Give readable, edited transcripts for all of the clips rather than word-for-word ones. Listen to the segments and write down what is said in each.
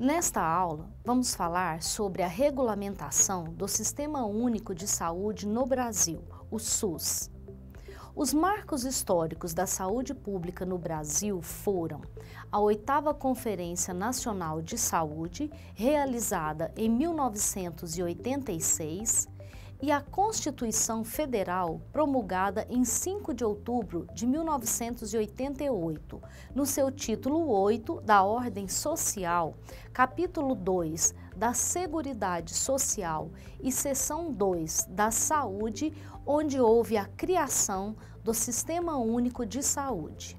Nesta aula, vamos falar sobre a regulamentação do Sistema Único de Saúde no Brasil, o SUS. Os marcos históricos da saúde pública no Brasil foram a 8ª Conferência Nacional de Saúde, realizada em 1986, e a Constituição Federal, promulgada em 5 de outubro de 1988, no seu título 8 da Ordem Social, capítulo 2 da Seguridade Social e seção 2 da Saúde, onde houve a criação do Sistema Único de Saúde.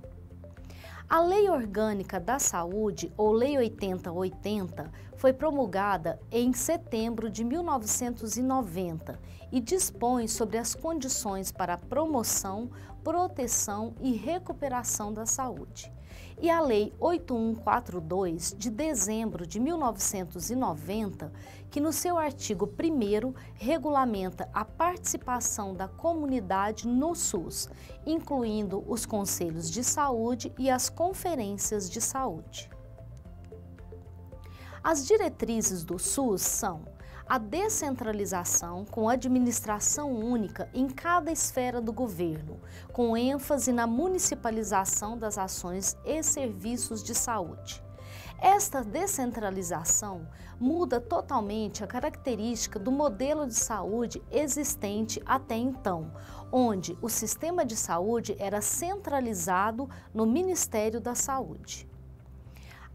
A Lei Orgânica da Saúde, ou Lei 8080, foi promulgada em setembro de 1990 e dispõe sobre as condições para a promoção, proteção e recuperação da saúde. E a Lei 8142, de dezembro de 1990, que no seu artigo 1º regulamenta a participação da comunidade no SUS, incluindo os conselhos de saúde e as conferências de saúde. As diretrizes do SUS são a descentralização com administração única em cada esfera do governo, com ênfase na municipalização das ações e serviços de saúde. Esta descentralização muda totalmente a característica do modelo de saúde existente até então, onde o sistema de saúde era centralizado no Ministério da Saúde.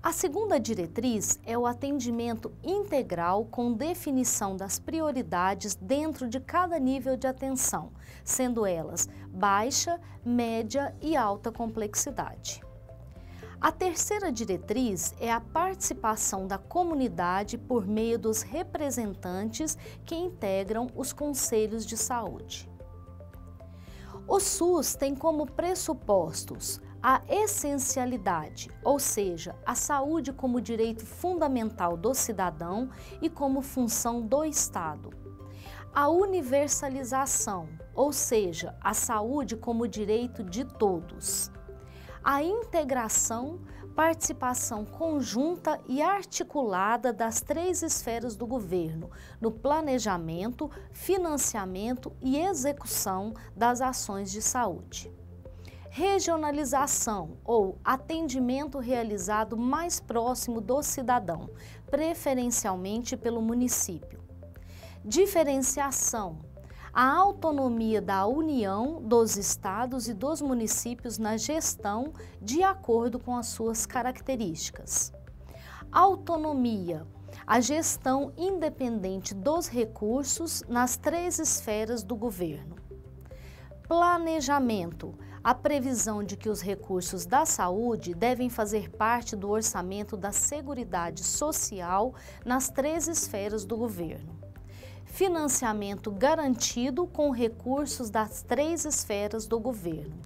A segunda diretriz é o atendimento integral com definição das prioridades dentro de cada nível de atenção, sendo elas baixa, média e alta complexidade. A terceira diretriz é a participação da comunidade por meio dos representantes que integram os conselhos de saúde. O SUS tem como pressupostos a essencialidade, ou seja, a saúde como direito fundamental do cidadão e como função do Estado. A universalização, ou seja, a saúde como direito de todos. A integração, participação conjunta e articulada das 3 esferas do governo no planejamento, financiamento e execução das ações de saúde. Regionalização ou atendimento realizado mais próximo do cidadão, preferencialmente pelo município. Diferenciação, a autonomia da União, dos estados e dos municípios na gestão de acordo com as suas características. Autonomia, a gestão independente dos recursos nas 3 esferas do governo. Planejamento, a previsão de que os recursos da saúde devem fazer parte do orçamento da Seguridade Social nas 3 esferas do governo. Financiamento garantido com recursos das 3 esferas do governo.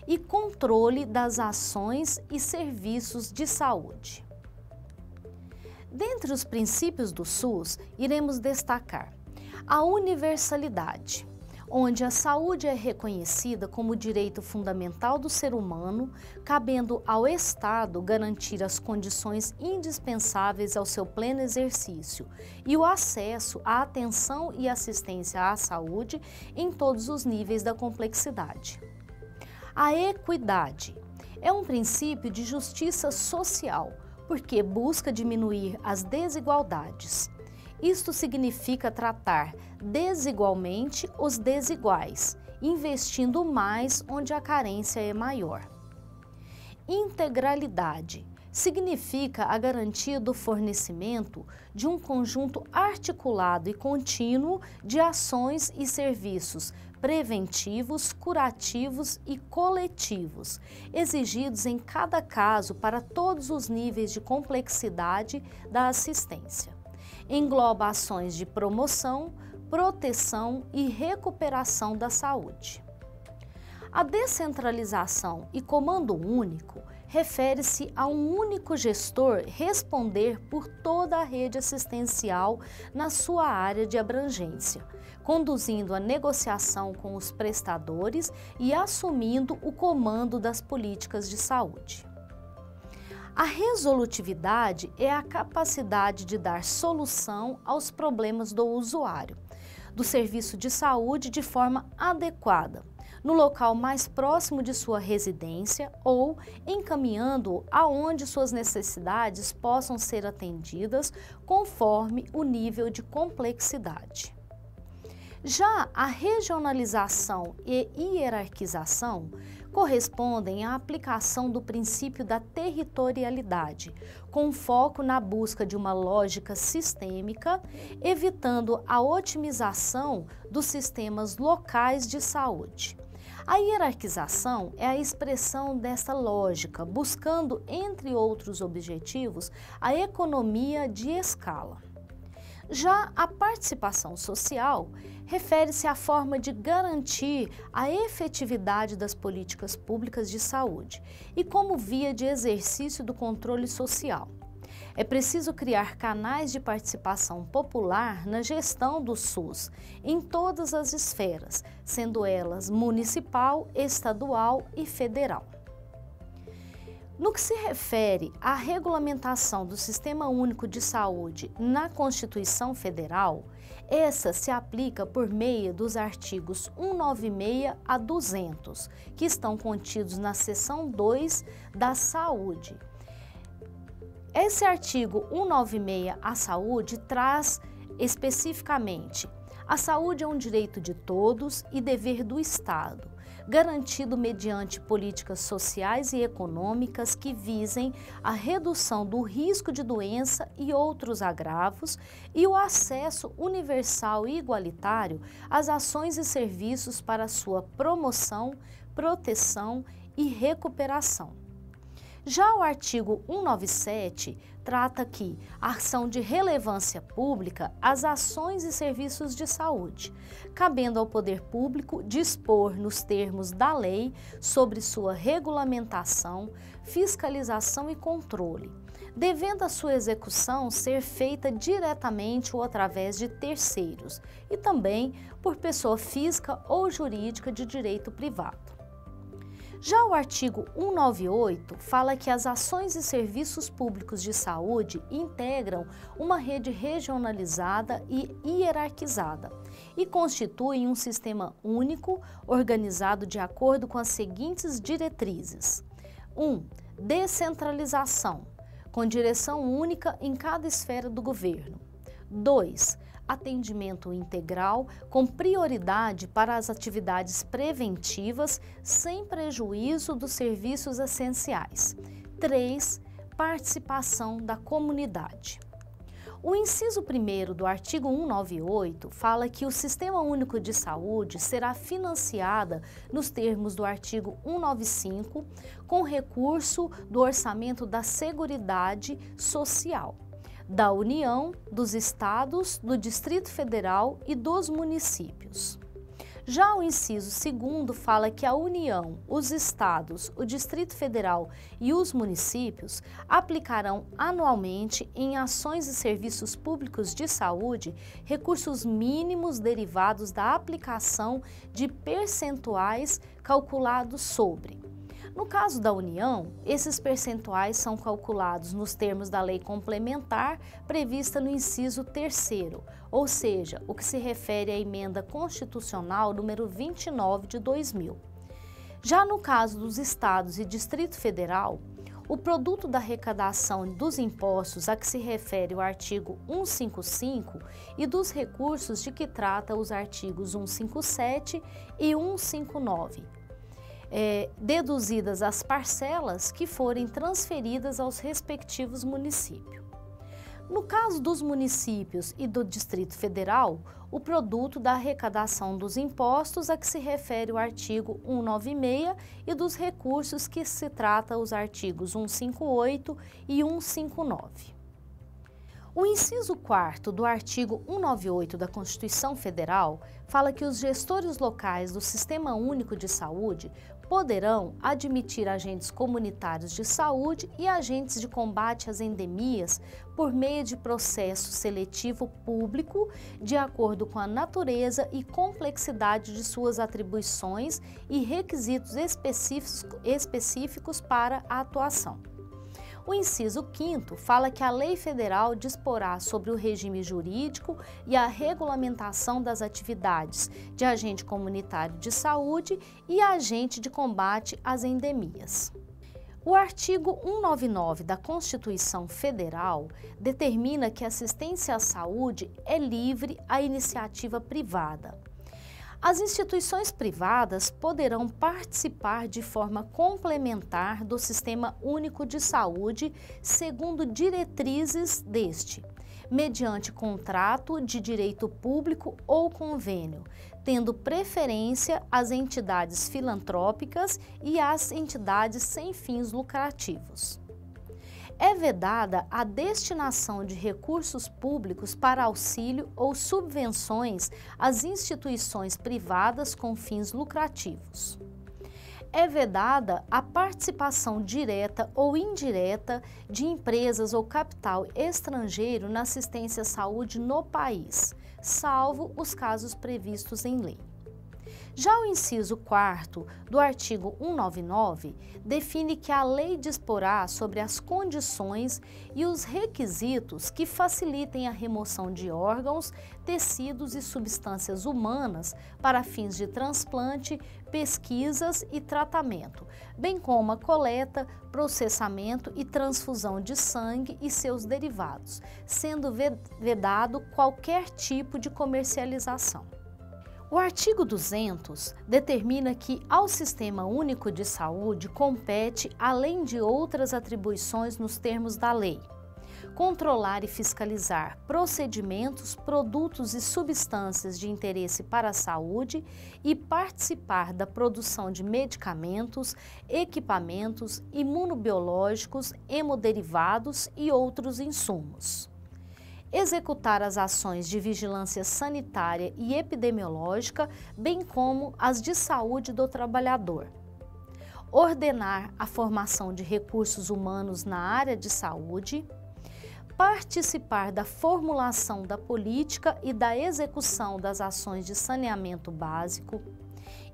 E controle das ações e serviços de saúde. Dentre os princípios do SUS, iremos destacar a universalidade, onde a saúde é reconhecida como direito fundamental do ser humano, cabendo ao Estado garantir as condições indispensáveis ao seu pleno exercício e o acesso à atenção e assistência à saúde em todos os níveis da complexidade. A equidade é um princípio de justiça social, porque busca diminuir as desigualdades. Isto significa tratar desigualmente os desiguais, investindo mais onde a carência é maior. Integralidade significa a garantia do fornecimento de um conjunto articulado e contínuo de ações e serviços preventivos, curativos e coletivos, exigidos em cada caso para todos os níveis de complexidade da assistência. Engloba ações de promoção, proteção e recuperação da saúde. A descentralização e comando único refere-se a um único gestor responder por toda a rede assistencial na sua área de abrangência, conduzindo a negociação com os prestadores e assumindo o comando das políticas de saúde. A resolutividade é a capacidade de dar solução aos problemas do usuário do serviço de saúde de forma adequada, no local mais próximo de sua residência ou encaminhando-o aonde suas necessidades possam ser atendidas conforme o nível de complexidade. Já a regionalização e hierarquização correspondem à aplicação do princípio da territorialidade, com foco na busca de uma lógica sistêmica, evitando a otimização dos sistemas locais de saúde. A hierarquização é a expressão desta lógica, buscando, entre outros objetivos, a economia de escala. Já a participação social refere-se à forma de garantir a efetividade das políticas públicas de saúde e como via de exercício do controle social. É preciso criar canais de participação popular na gestão do SUS, em todas as esferas, sendo elas municipal, estadual e federal. No que se refere à regulamentação do Sistema Único de Saúde na Constituição Federal, essa se aplica por meio dos artigos 196 a 200, que estão contidos na seção 2 da Saúde. Esse artigo 196, a saúde, traz especificamente: a saúde é um direito de todos e dever do Estado, garantido mediante políticas sociais e econômicas que visem a redução do risco de doença e outros agravos e o acesso universal e igualitário às ações e serviços para sua promoção, proteção e recuperação. Já o artigo 197 trata que a ação de relevância pública as ações e serviços de saúde, cabendo ao poder público dispor nos termos da lei sobre sua regulamentação, fiscalização e controle, devendo a sua execução ser feita diretamente ou através de terceiros e também por pessoa física ou jurídica de direito privado. Já o artigo 198 fala que as ações e serviços públicos de saúde integram uma rede regionalizada e hierarquizada e constituem um sistema único organizado de acordo com as seguintes diretrizes: 1. Descentralização, com direção única em cada esfera do governo. 2. Atendimento integral com prioridade para as atividades preventivas sem prejuízo dos serviços essenciais. 3. Participação da comunidade. O inciso 1º do artigo 198 fala que o Sistema Único de Saúde será financiada nos termos do artigo 195 com recurso do orçamento da Seguridade Social, da União, dos Estados, do Distrito Federal e dos municípios. Já o inciso 2º fala que a União, os Estados, o Distrito Federal e os municípios aplicarão anualmente em ações e serviços públicos de saúde recursos mínimos derivados da aplicação de percentuais calculados sobre. No caso da União, esses percentuais são calculados nos termos da lei complementar prevista no inciso 3º, ou seja, o que se refere à emenda constitucional número 29 de 2000. Já no caso dos estados e Distrito Federal, o produto da arrecadação dos impostos a que se refere o artigo 155 e dos recursos de que trata os artigos 157 e 159. Deduzidas as parcelas que forem transferidas aos respectivos municípios. No caso dos municípios e do Distrito Federal, o produto da arrecadação dos impostos a que se refere o artigo 196 e dos recursos que se trata os artigos 158 e 159. O inciso 4º do artigo 198 da Constituição Federal fala que os gestores locais do Sistema Único de Saúde poderão admitir agentes comunitários de saúde e agentes de combate às endemias por meio de processo seletivo público, de acordo com a natureza e complexidade de suas atribuições e requisitos específicos para a atuação. O inciso 5º fala que a lei federal disporá sobre o regime jurídico e a regulamentação das atividades de agente comunitário de saúde e agente de combate às endemias. O artigo 199 da Constituição Federal determina que a assistência à saúde é livre à iniciativa privada. As instituições privadas poderão participar de forma complementar do Sistema Único de Saúde, segundo diretrizes deste, mediante contrato de direito público ou convênio, tendo preferência às entidades filantrópicas e às entidades sem fins lucrativos. É vedada a destinação de recursos públicos para auxílio ou subvenções às instituições privadas com fins lucrativos. É vedada a participação direta ou indireta de empresas ou capital estrangeiro na assistência à saúde no país, salvo os casos previstos em lei. Já o inciso 4º do artigo 199 define que a lei disporá sobre as condições e os requisitos que facilitem a remoção de órgãos, tecidos e substâncias humanas para fins de transplante, pesquisas e tratamento, bem como a coleta, processamento e transfusão de sangue e seus derivados, sendo vedado qualquer tipo de comercialização. O artigo 200 determina que ao Sistema Único de Saúde compete, além de outras atribuições nos termos da lei, controlar e fiscalizar procedimentos, produtos e substâncias de interesse para a saúde e participar da produção de medicamentos, equipamentos, imunobiológicos, hemoderivados e outros insumos. Executar as ações de vigilância sanitária e epidemiológica, bem como as de saúde do trabalhador. Ordenar a formação de recursos humanos na área de saúde. Participar da formulação da política e da execução das ações de saneamento básico.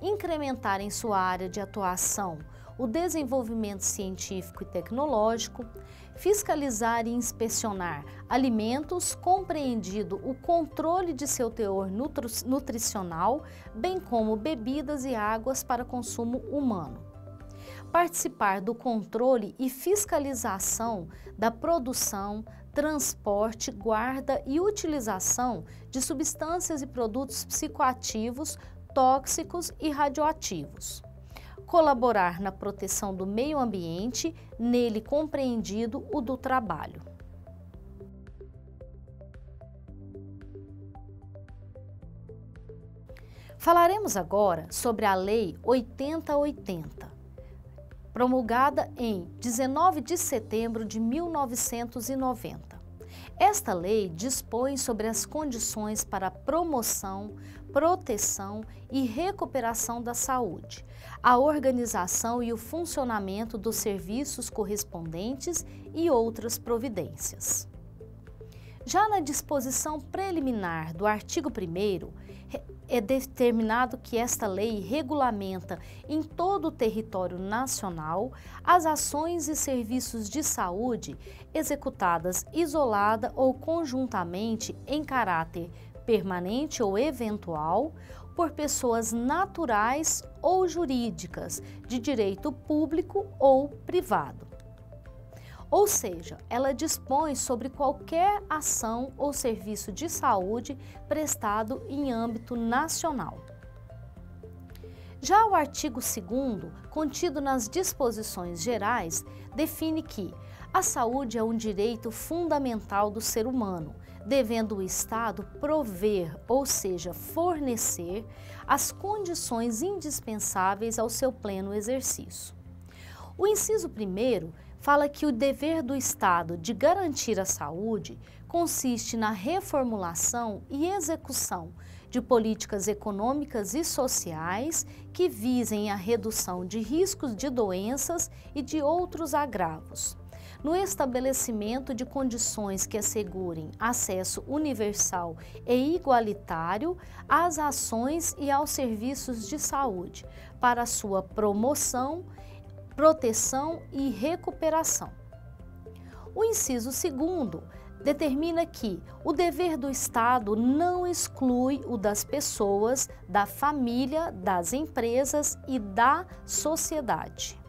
Incrementar em sua área de atuação o desenvolvimento científico e tecnológico, fiscalizar e inspecionar alimentos, compreendido o controle de seu teor nutricional, bem como bebidas e águas para consumo humano. Participar do controle e fiscalização da produção, transporte, guarda e utilização de substâncias e produtos psicoativos, tóxicos e radioativos. Colaborar na proteção do meio ambiente, nele compreendido o do trabalho. Falaremos agora sobre a Lei 8080, promulgada em 19 de setembro de 1990. Esta lei dispõe sobre as condições para a promoção, proteção e recuperação da saúde, a organização e o funcionamento dos serviços correspondentes e outras providências. Já na disposição preliminar do artigo 1º, é determinado que esta lei regulamenta em todo o território nacional as ações e serviços de saúde executadas isolada ou conjuntamente em caráter permanente ou eventual por pessoas naturais ou jurídicas de direito público ou privado. Ou seja, ela dispõe sobre qualquer ação ou serviço de saúde prestado em âmbito nacional. Já o artigo 2º, contido nas disposições gerais, define que a saúde é um direito fundamental do ser humano, devendo o Estado prover, ou seja, fornecer, as condições indispensáveis ao seu pleno exercício. O inciso 1º fala que o dever do Estado de garantir a saúde consiste na reformulação e execução de políticas econômicas e sociais que visem a redução de riscos de doenças e de outros agravos, no estabelecimento de condições que assegurem acesso universal e igualitário às ações e aos serviços de saúde, para sua promoção, proteção e recuperação. O inciso 2º determina que o dever do Estado não exclui o das pessoas, da família, das empresas e da sociedade.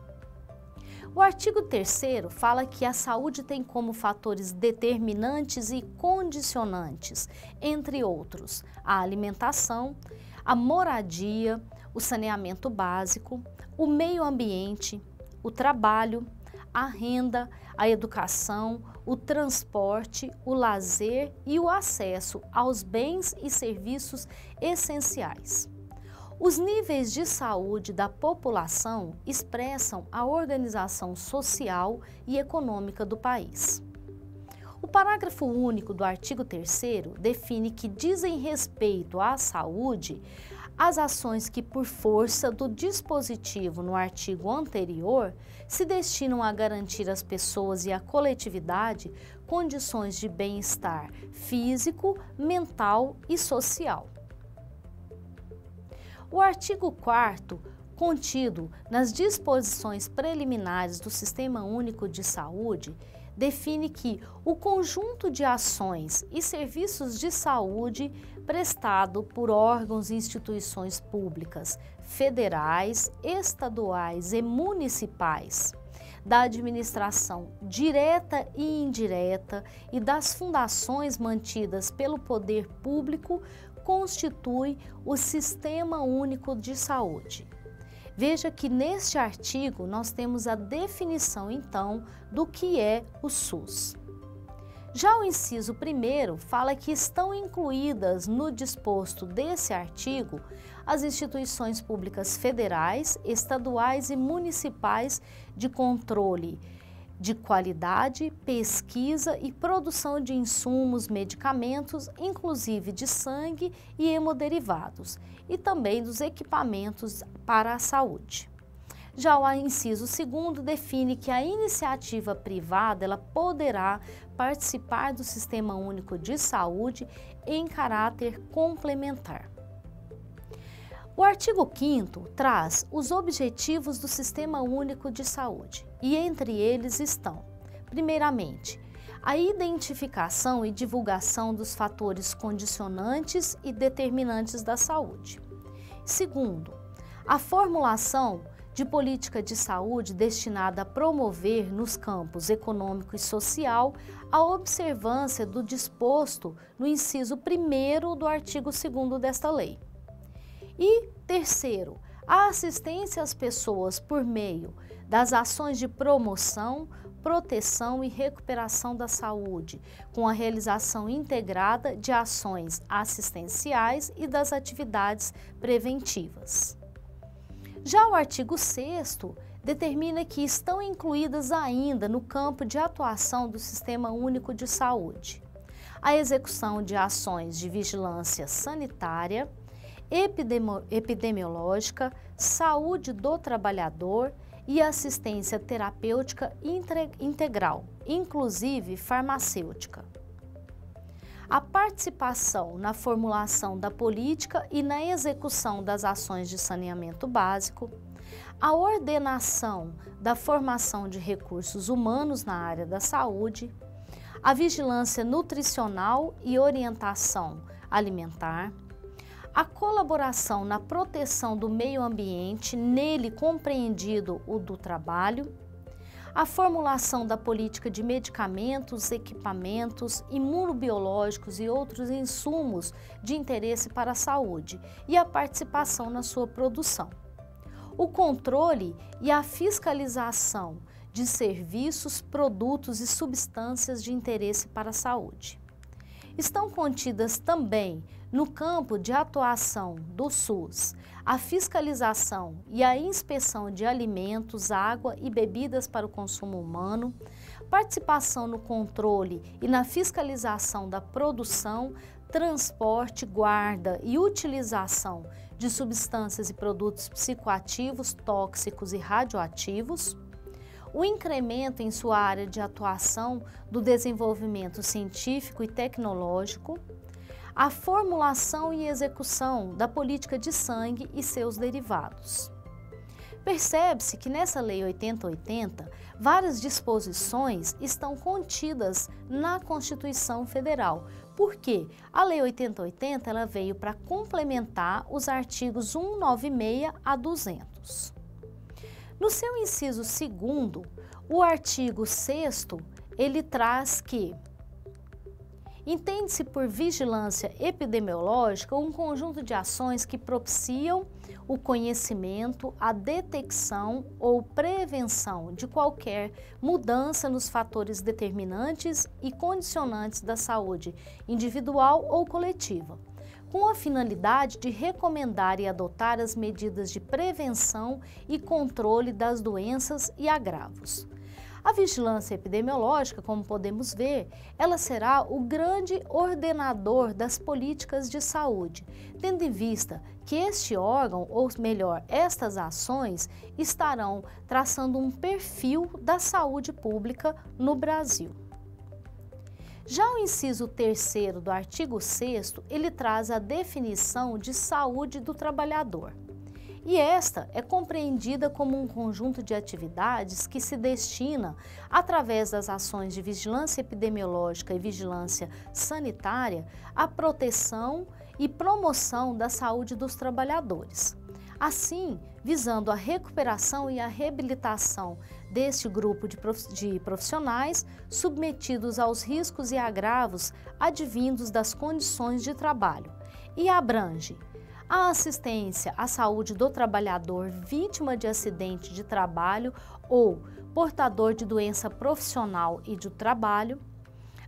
O artigo 3º fala que a saúde tem como fatores determinantes e condicionantes, entre outros, a alimentação, a moradia, o saneamento básico, o meio ambiente, o trabalho, a renda, a educação, o transporte, o lazer e o acesso aos bens e serviços essenciais. Os níveis de saúde da população expressam a organização social e econômica do país. O parágrafo único do artigo 3º define que dizem respeito à saúde as ações que, por força do dispositivo no artigo anterior, se destinam a garantir às pessoas e à coletividade condições de bem-estar físico, mental e social. O artigo 4º, contido nas disposições preliminares do Sistema Único de Saúde, define que o conjunto de ações e serviços de saúde prestado por órgãos e instituições públicas, federais, estaduais e municipais, da administração direta e indireta e das fundações mantidas pelo poder público constitui o Sistema Único de Saúde. Veja que neste artigo nós temos a definição, então, do que é o SUS. Já o inciso 1º fala que estão incluídas no disposto desse artigo as instituições públicas federais, estaduais e municipais de controle de qualidade, pesquisa e produção de insumos, medicamentos, inclusive de sangue e hemoderivados, e também dos equipamentos para a saúde. Já o inciso 2º define que a iniciativa privada ela poderá participar do Sistema Único de Saúde em caráter complementar. O artigo 5º traz os objetivos do Sistema Único de Saúde e entre eles estão, primeiramente, a identificação e divulgação dos fatores condicionantes e determinantes da saúde. Segundo, a formulação de política de saúde destinada a promover nos campos econômico e social a observância do disposto no inciso 1º do artigo 2º desta lei. E terceiro, a assistência às pessoas por meio das ações de promoção, proteção e recuperação da saúde, com a realização integrada de ações assistenciais e das atividades preventivas. Já o artigo 6º determina que estão incluídas ainda no campo de atuação do Sistema Único de Saúde a execução de ações de vigilância sanitária, epidemiológica, saúde do trabalhador e assistência terapêutica integral, inclusive farmacêutica. A participação na formulação da política e na execução das ações de saneamento básico, a ordenação da formação de recursos humanos na área da saúde, a vigilância nutricional e orientação alimentar, a colaboração na proteção do meio ambiente, nele compreendido o do trabalho, a formulação da política de medicamentos, equipamentos, imunobiológicos e outros insumos de interesse para a saúde e a participação na sua produção. O controle e a fiscalização de serviços, produtos e substâncias de interesse para a saúde. Estão contidas também no campo de atuação do SUS a fiscalização e a inspeção de alimentos, água e bebidas para o consumo humano, participação no controle e na fiscalização da produção, transporte, guarda e utilização de substâncias e produtos psicoativos, tóxicos e radioativos, o incremento em sua área de atuação do desenvolvimento científico e tecnológico, a formulação e execução da política de sangue e seus derivados. Percebe-se que nessa Lei 8080, várias disposições estão contidas na Constituição Federal. Por quê? A Lei 8080 ela veio para complementar os artigos 196 a 200. No seu inciso 2º, o artigo 6º, ele traz que entende-se por vigilância epidemiológica um conjunto de ações que propiciam o conhecimento, a detecção ou prevenção de qualquer mudança nos fatores determinantes e condicionantes da saúde individual ou coletiva, com a finalidade de recomendar e adotar as medidas de prevenção e controle das doenças e agravos. A vigilância epidemiológica, como podemos ver, ela será o grande ordenador das políticas de saúde, tendo em vista que este órgão, ou melhor, estas ações, estarão traçando um perfil da saúde pública no Brasil. Já o inciso 3º do artigo 6º, ele traz a definição de saúde do trabalhador. E esta é compreendida como um conjunto de atividades que se destina, através das ações de vigilância epidemiológica e vigilância sanitária, à proteção e promoção da saúde dos trabalhadores. Assim, visando a recuperação e a reabilitação deste grupo de profissionais submetidos aos riscos e agravos advindos das condições de trabalho, e abrange a assistência à saúde do trabalhador vítima de acidente de trabalho ou portador de doença profissional e do trabalho,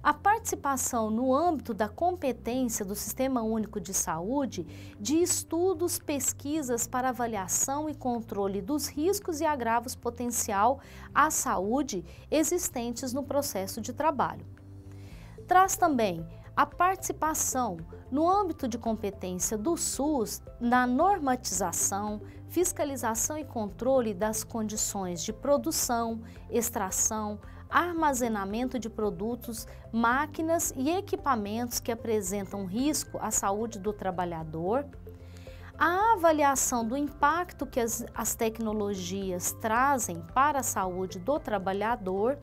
a participação no âmbito da competência do Sistema Único de Saúde de estudos, pesquisas para avaliação e controle dos riscos e agravos potencial à saúde existentes no processo de trabalho. Traz também a participação no âmbito de competência do SUS na normatização, fiscalização e controle das condições de produção, extração, armazenamento de produtos, máquinas e equipamentos que apresentam risco à saúde do trabalhador, a avaliação do impacto que as tecnologias trazem para a saúde do trabalhador.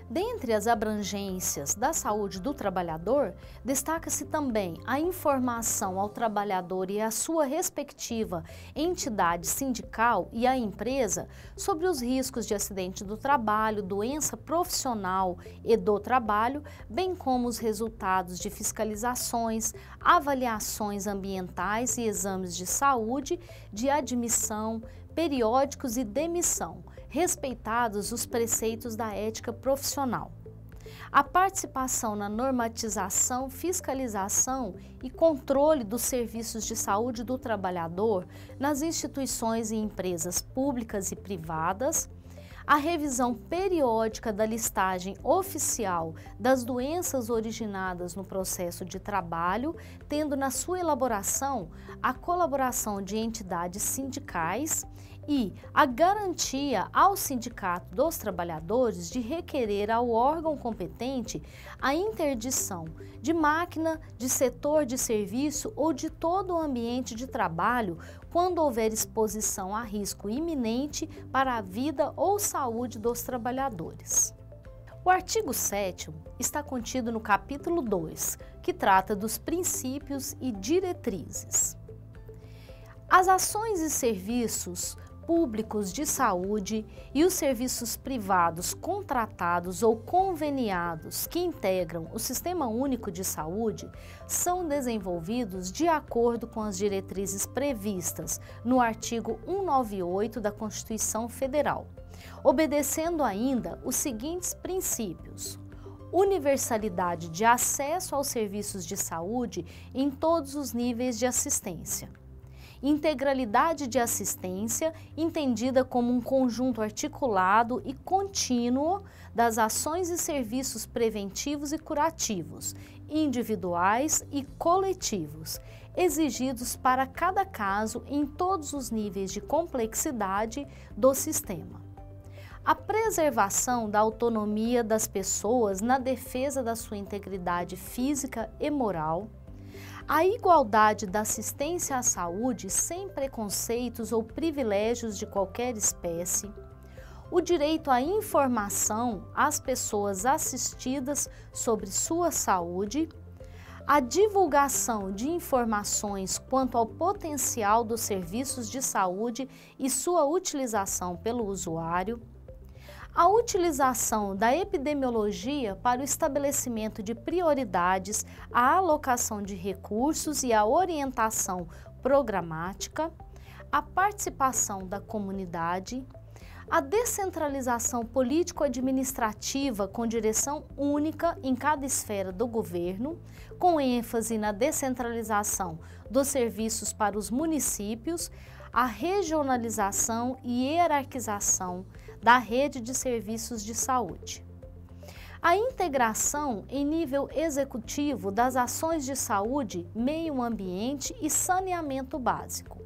Dentre as abrangências da saúde do trabalhador, destaca-se também a informação ao trabalhador e à sua respectiva entidade sindical e à empresa sobre os riscos de acidente do trabalho, doença profissional e do trabalho, bem como os resultados de fiscalizações, avaliações ambientais e exames de saúde, de admissão, periódicos e demissão, respeitados os preceitos da ética profissional. A participação na normatização, fiscalização e controle dos serviços de saúde do trabalhador nas instituições e empresas públicas e privadas, a revisão periódica da listagem oficial das doenças originadas no processo de trabalho, tendo na sua elaboração a colaboração de entidades sindicais e a garantia ao Sindicato dos Trabalhadores de requerer ao órgão competente a interdição de máquina, de setor de serviço ou de todo o ambiente de trabalho quando houver exposição a risco iminente para a vida ou saúde dos trabalhadores. O artigo 7º está contido no capítulo 2, que trata dos princípios e diretrizes. As ações e serviços públicos de saúde e os serviços privados contratados ou conveniados que integram o Sistema Único de Saúde são desenvolvidos de acordo com as diretrizes previstas no artigo 198 da Constituição Federal, obedecendo ainda os seguintes princípios: universalidade de acesso aos serviços de saúde em todos os níveis de assistência, integralidade de assistência, entendida como um conjunto articulado e contínuo das ações e serviços preventivos e curativos, individuais e coletivos, exigidos para cada caso em todos os níveis de complexidade do sistema. A preservação da autonomia das pessoas na defesa da sua integridade física e moral, A igualdade da assistência à saúde sem preconceitos ou privilégios de qualquer espécie, o direito à informação às pessoas assistidas sobre sua saúde, a divulgação de informações quanto ao potencial dos serviços de saúde e sua utilização pelo usuário, a utilização da epidemiologia para o estabelecimento de prioridades, a alocação de recursos e a orientação programática, a participação da comunidade, a descentralização político-administrativa com direção única em cada esfera do governo, com ênfase na descentralização dos serviços para os municípios, a regionalização e hierarquização da rede de serviços de saúde. A integração em nível executivo das ações de saúde, meio ambiente e saneamento básico.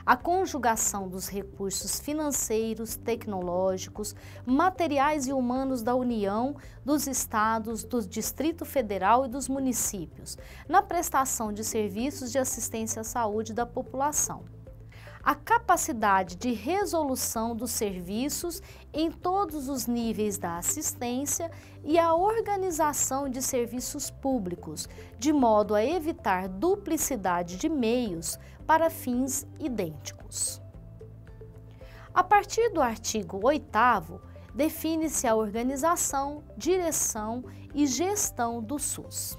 A conjugação dos recursos financeiros, tecnológicos, materiais e humanos da União, dos Estados, do Distrito Federal e dos municípios, na prestação de serviços de assistência à saúde da população. A capacidade de resolução dos serviços em todos os níveis da assistência e a organização de serviços públicos, de modo a evitar duplicidade de meios para fins idênticos. A partir do artigo 8º, define-se a organização, direção e gestão do SUS.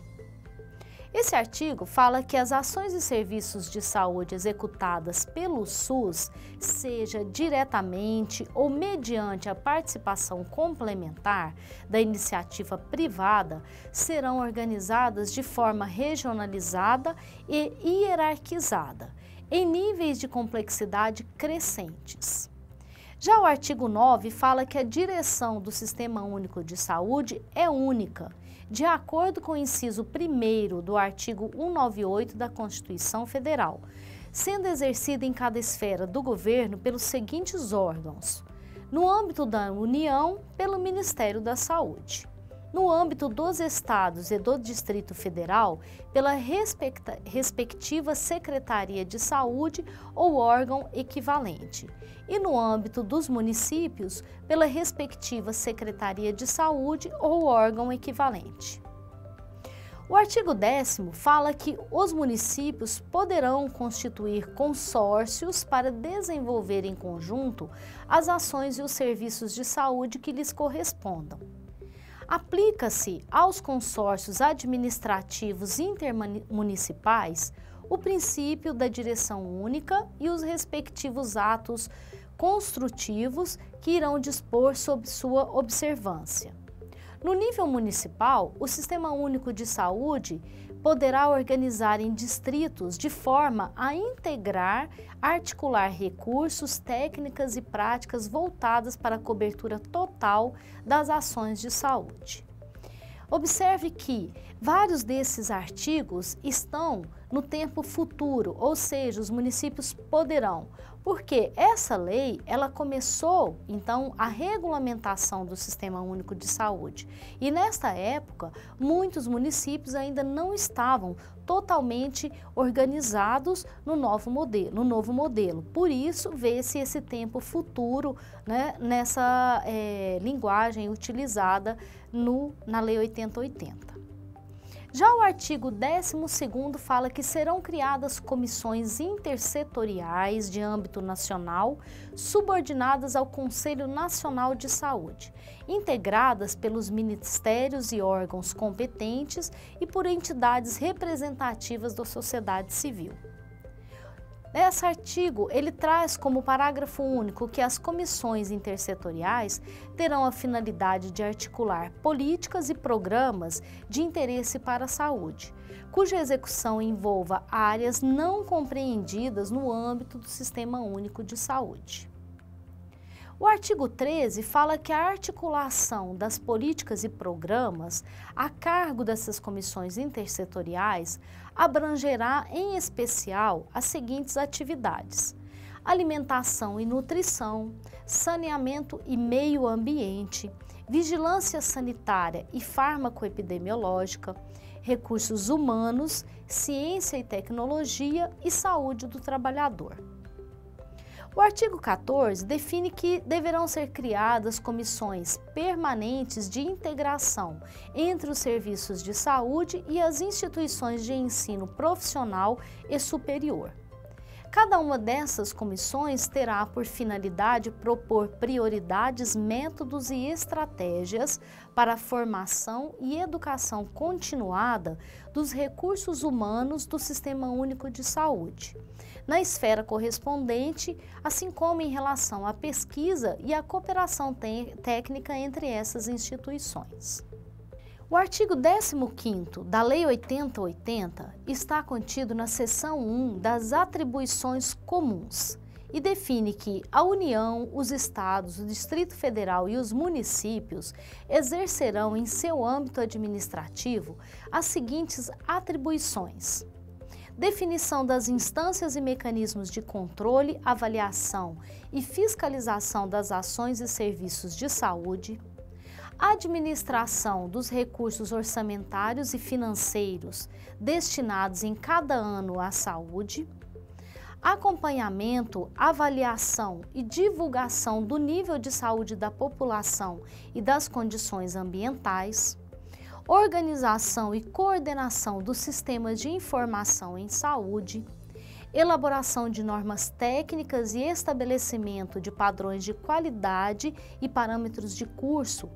Esse artigo fala que as ações e serviços de saúde executadas pelo SUS, seja diretamente ou mediante a participação complementar da iniciativa privada, serão organizadas de forma regionalizada e hierarquizada, em níveis de complexidade crescentes. Já o artigo 9 fala que a direção do Sistema Único de Saúde é única, de acordo com o inciso 1º do artigo 198 da Constituição Federal, sendo exercida em cada esfera do governo pelos seguintes órgãos: no âmbito da União, pelo Ministério da Saúde; no âmbito dos Estados e do Distrito Federal, pela respectiva Secretaria de Saúde ou órgão equivalente; e no âmbito dos municípios, pela respectiva Secretaria de Saúde ou órgão equivalente. O artigo 10º fala que os municípios poderão constituir consórcios para desenvolver em conjunto as ações e os serviços de saúde que lhes correspondam. Aplica-se aos consórcios administrativos intermunicipais o princípio da direção única e os respectivos atos construtivos que irão dispor sobre sua observância. No nível municipal, o Sistema Único de Saúde poderá organizar em distritos de forma a integrar, articular recursos, técnicas e práticas voltadas para a cobertura total das ações de saúde. Observe que vários desses artigos estão no tempo futuro, ou seja, os municípios poderão, porque essa lei, ela começou, então, a regulamentação do Sistema Único de Saúde. E nesta época, muitos municípios ainda não estavam totalmente organizados no novo modelo. Por isso, vê-se esse tempo futuro, né, nessa linguagem utilizada na Lei 8080. Já o artigo 12º fala que serão criadas comissões intersetoriais de âmbito nacional, subordinadas ao Conselho Nacional de Saúde, integradas pelos ministérios e órgãos competentes e por entidades representativas da sociedade civil. Esse artigo, ele traz como parágrafo único que as comissões intersetoriais terão a finalidade de articular políticas e programas de interesse para a saúde, cuja execução envolva áreas não compreendidas no âmbito do Sistema Único de Saúde. O artigo 13 fala que a articulação das políticas e programas a cargo dessas comissões intersetoriais abrangerá, em especial, as seguintes atividades: alimentação e nutrição, saneamento e meio ambiente, vigilância sanitária e fármaco-epidemiológica, recursos humanos, ciência e tecnologia e saúde do trabalhador. O artigo 14 define que deverão ser criadas comissões permanentes de integração entre os serviços de saúde e as instituições de ensino profissional e superior. Cada uma dessas comissões terá por finalidade propor prioridades, métodos e estratégias para a formação e educação continuada dos recursos humanos do Sistema Único de Saúde, na esfera correspondente, assim como em relação à pesquisa e à cooperação técnica entre essas instituições. O artigo 15º da Lei 8080 está contido na seção 1 das atribuições comuns e define que a União, os Estados, o Distrito Federal e os municípios exercerão em seu âmbito administrativo as seguintes atribuições: definição das instâncias e mecanismos de controle, avaliação e fiscalização das ações e serviços de saúde, administração dos recursos orçamentários e financeiros destinados em cada ano à saúde, acompanhamento, avaliação e divulgação do nível de saúde da população e das condições ambientais, organização e coordenação dos sistemas de informação em saúde, elaboração de normas técnicas e estabelecimento de padrões de qualidade e parâmetros de custo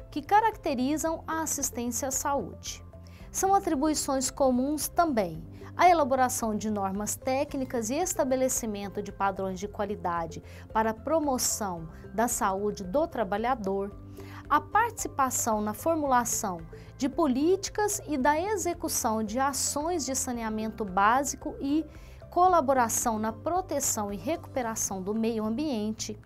que caracterizam a assistência à saúde. São atribuições comuns também a elaboração de normas técnicas e estabelecimento de padrões de qualidade para a promoção da saúde do trabalhador, a participação na formulação de políticas e da execução de ações de saneamento básico e colaboração na proteção e recuperação do meio ambiente,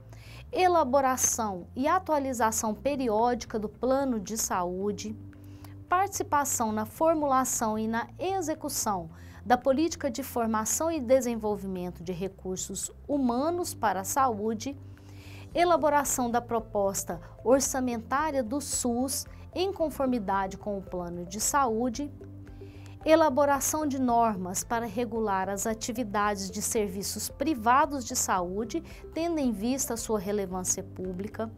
elaboração e atualização periódica do plano de saúde, participação na formulação e na execução da política de formação e desenvolvimento de recursos humanos para a saúde, elaboração da proposta orçamentária do SUS em conformidade com o plano de saúde, elaboração de normas para regular as atividades de serviços privados de saúde, tendo em vista a sua relevância pública,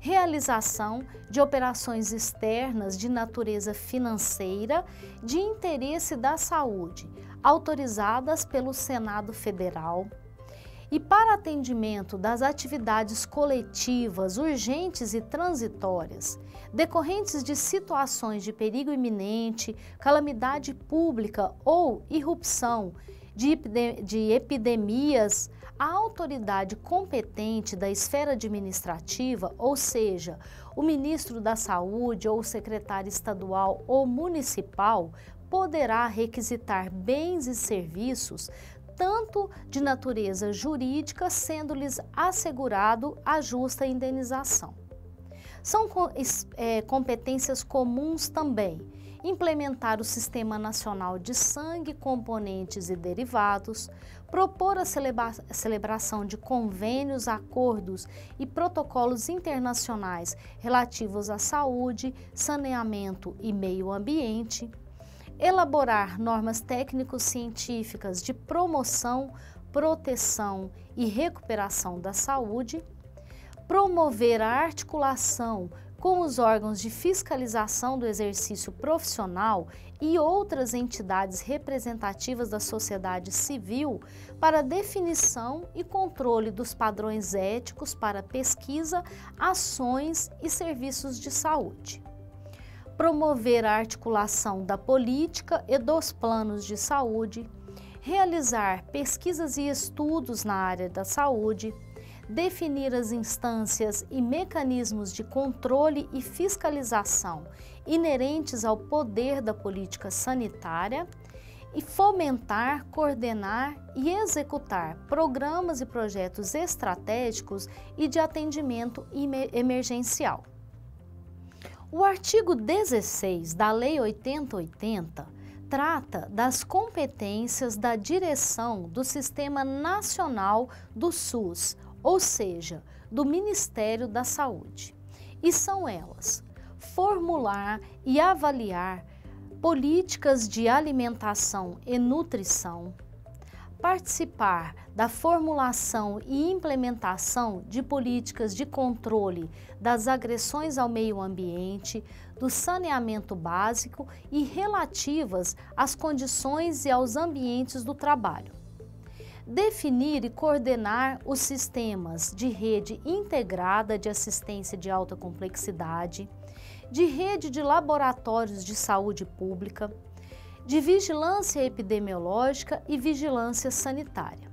realização de operações externas de natureza financeira de interesse da saúde, autorizadas pelo Senado Federal, e para atendimento das atividades coletivas urgentes e transitórias, decorrentes de situações de perigo iminente, calamidade pública ou irrupção de epidemias, a autoridade competente da esfera administrativa, ou seja, o ministro da Saúde ou o secretário estadual ou municipal, poderá requisitar bens e serviços tanto de natureza jurídica, sendo-lhes assegurado a justa indenização. São competências comuns também implementar o Sistema Nacional de Sangue, Componentes e Derivados, propor a celebração de convênios, acordos e protocolos internacionais relativos à saúde, saneamento e meio ambiente, elaborar normas técnico-científicas de promoção, proteção e recuperação da saúde, promover a articulação com os órgãos de fiscalização do exercício profissional e outras entidades representativas da sociedade civil para definição e controle dos padrões éticos para pesquisa, ações e serviços de saúde. Promover a articulação da política e dos planos de saúde, realizar pesquisas e estudos na área da saúde, definir as instâncias e mecanismos de controle e fiscalização inerentes ao poder da política sanitária e fomentar, coordenar e executar programas e projetos estratégicos e de atendimento emergencial. O artigo 16 da Lei 8080 trata das competências da direção do Sistema Nacional do SUS, ou seja, do Ministério da Saúde. E são elas: formular e avaliar políticas de alimentação e nutrição, participar da formulação e implementação de políticas de controle das agressões ao meio ambiente, do saneamento básico e relativas às condições e aos ambientes do trabalho. Definir e coordenar os sistemas de rede integrada de assistência de alta complexidade, de rede de laboratórios de saúde pública, de vigilância epidemiológica e vigilância sanitária.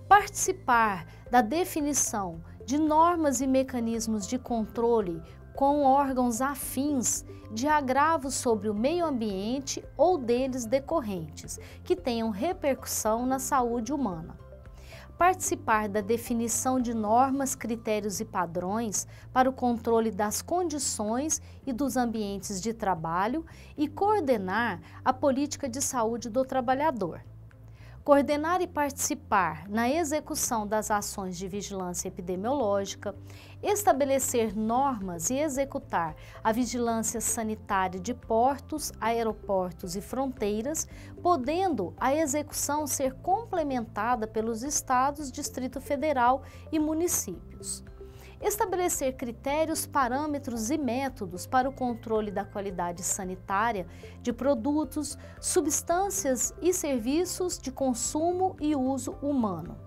Participar da definição de normas e mecanismos de controle com órgãos afins de agravos sobre o meio ambiente ou deles decorrentes, que tenham repercussão na saúde humana. Participar da definição de normas, critérios e padrões para o controle das condições e dos ambientes de trabalho e coordenar a política de saúde do trabalhador. Coordenar e participar na execução das ações de vigilância epidemiológica, estabelecer normas e executar a vigilância sanitária de portos, aeroportos e fronteiras, podendo a execução ser complementada pelos estados, Distrito Federal e municípios. Estabelecer critérios, parâmetros e métodos para o controle da qualidade sanitária de produtos, substâncias e serviços de consumo e uso humano.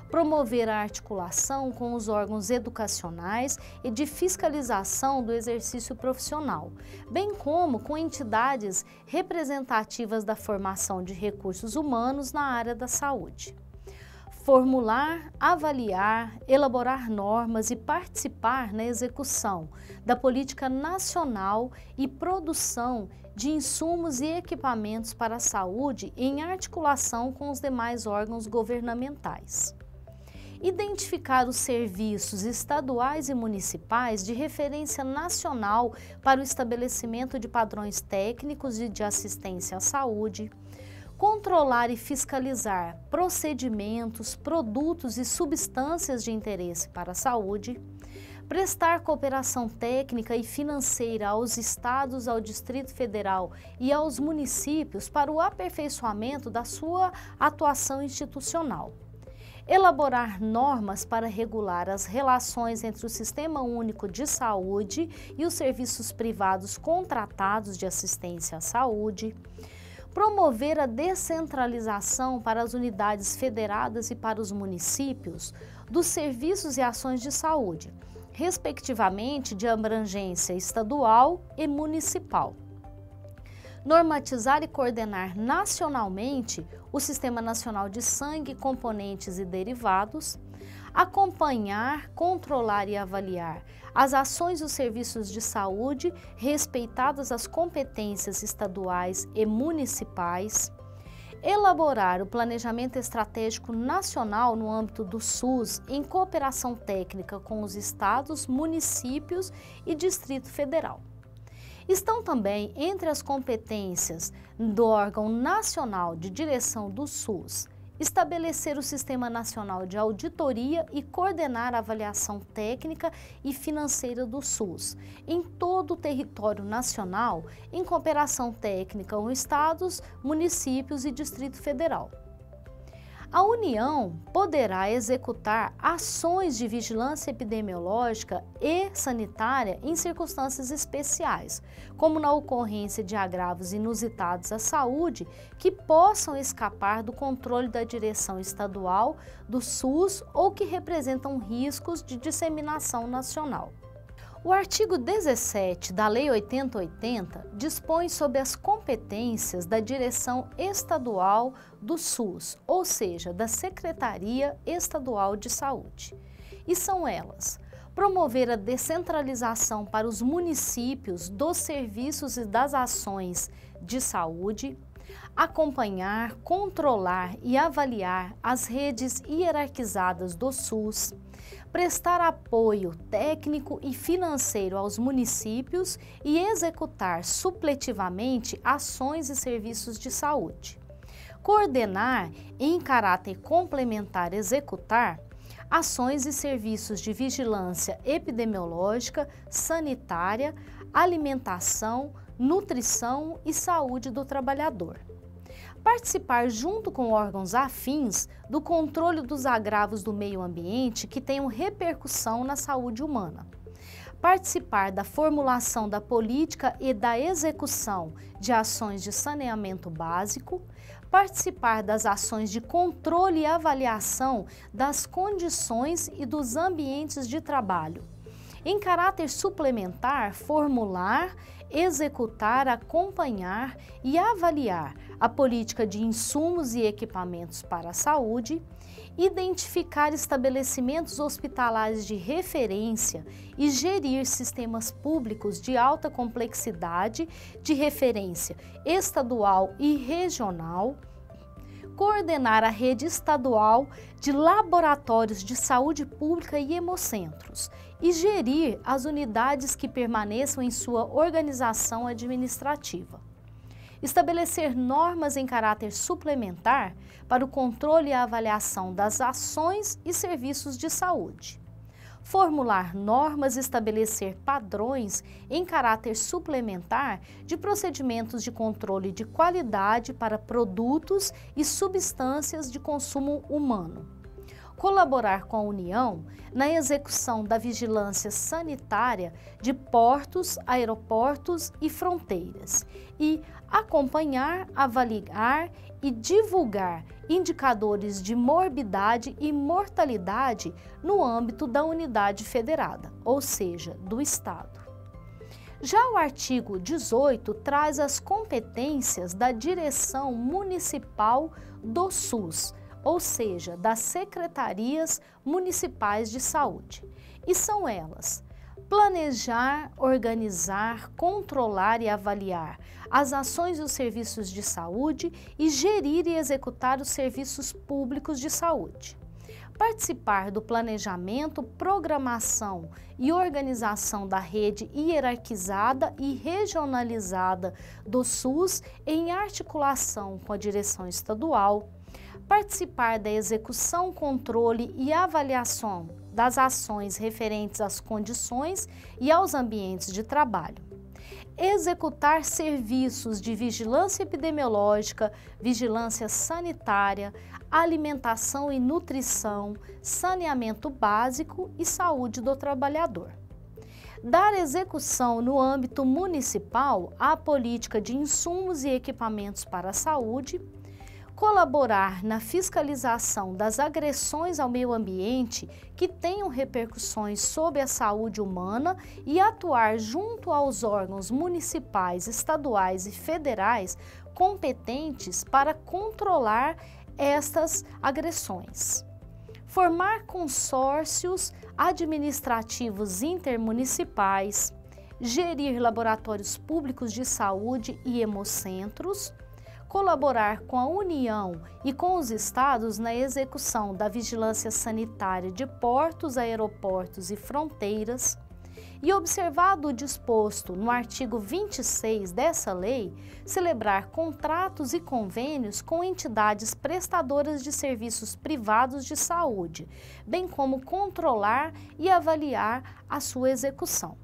Promover a articulação com os órgãos educacionais e de fiscalização do exercício profissional, bem como com entidades representativas da formação de recursos humanos na área da saúde. Formular, avaliar, elaborar normas e participar na execução da política nacional e produção de insumos e equipamentos para a saúde em articulação com os demais órgãos governamentais. Identificar os serviços estaduais e municipais de referência nacional para o estabelecimento de padrões técnicos e de assistência à saúde, controlar e fiscalizar procedimentos, produtos e substâncias de interesse para a saúde, prestar cooperação técnica e financeira aos estados, ao Distrito Federal e aos municípios para o aperfeiçoamento da sua atuação institucional. Elaborar normas para regular as relações entre o Sistema Único de Saúde e os serviços privados contratados de assistência à saúde, promover a descentralização para as unidades federadas e para os municípios dos serviços e ações de saúde, respectivamente de abrangência estadual e municipal. Normatizar e coordenar nacionalmente o Sistema Nacional de Sangue, Componentes e Derivados, acompanhar, controlar e avaliar as ações dos serviços de saúde, respeitadas as competências estaduais e municipais, elaborar o planejamento estratégico nacional no âmbito do SUS em cooperação técnica com os estados, municípios e Distrito Federal. Estão também entre as competências do órgão nacional de direção do SUS estabelecer o Sistema Nacional de Auditoria e coordenar a avaliação técnica e financeira do SUS em todo o território nacional, em cooperação técnica com estados, municípios e Distrito Federal. A União poderá executar ações de vigilância epidemiológica e sanitária em circunstâncias especiais, como na ocorrência de agravos inusitados à saúde que possam escapar do controle da direção estadual do SUS ou que representam riscos de disseminação nacional. O artigo 17 da Lei 8080 dispõe sobre as competências da direção estadual do SUS, ou seja, da Secretaria Estadual de Saúde. E são elas: promover a descentralização para os municípios dos serviços e das ações de saúde, acompanhar, controlar e avaliar as redes hierarquizadas do SUS, prestar apoio técnico e financeiro aos municípios e executar supletivamente ações e serviços de saúde. Coordenar, em caráter complementar executar, ações e serviços de vigilância epidemiológica, sanitária, alimentação, nutrição e saúde do trabalhador. Participar junto com órgãos afins do controle dos agravos do meio ambiente que tenham repercussão na saúde humana. Participar da formulação da política e da execução de ações de saneamento básico, participar das ações de controle e avaliação das condições e dos ambientes de trabalho. Em caráter suplementar, formular, executar, acompanhar e avaliar a política de insumos e equipamentos para a saúde, identificar estabelecimentos hospitalares de referência e gerir sistemas públicos de alta complexidade de referência estadual e regional, coordenar a rede estadual de laboratórios de saúde pública e hemocentros e gerir as unidades que permaneçam em sua organização administrativa. Estabelecer normas em caráter suplementar para o controle e a avaliação das ações e serviços de saúde. Formular normas e estabelecer padrões em caráter suplementar de procedimentos de controle de qualidade para produtos e substâncias de consumo humano. Colaborar com a União na execução da vigilância sanitária de portos, aeroportos e fronteiras e acompanhar, avaliar e divulgar indicadores de morbidade e mortalidade no âmbito da unidade federada, ou seja, do Estado. Já o artigo 18 traz as competências da direção municipal do SUS, ou seja, das secretarias municipais de saúde. E são elas: planejar, organizar, controlar e avaliar as ações e os serviços de saúde e gerir e executar os serviços públicos de saúde. Participar do planejamento, programação e organização da rede hierarquizada e regionalizada do SUS em articulação com a direção estadual. Participar da execução, controle e avaliação das ações referentes às condições e aos ambientes de trabalho. Executar serviços de vigilância epidemiológica, vigilância sanitária, alimentação e nutrição, saneamento básico e saúde do trabalhador. Dar execução no âmbito municipal à política de insumos e equipamentos para a saúde, colaborar na fiscalização das agressões ao meio ambiente que tenham repercussões sobre a saúde humana e atuar junto aos órgãos municipais, estaduais e federais competentes para controlar estas agressões. Formar consórcios administrativos intermunicipais, gerir laboratórios públicos de saúde e hemocentros, colaborar com a União e com os estados na execução da vigilância sanitária de portos, aeroportos e fronteiras, e observado o disposto no artigo 26 dessa lei, celebrar contratos e convênios com entidades prestadoras de serviços privados de saúde, bem como controlar e avaliar a sua execução.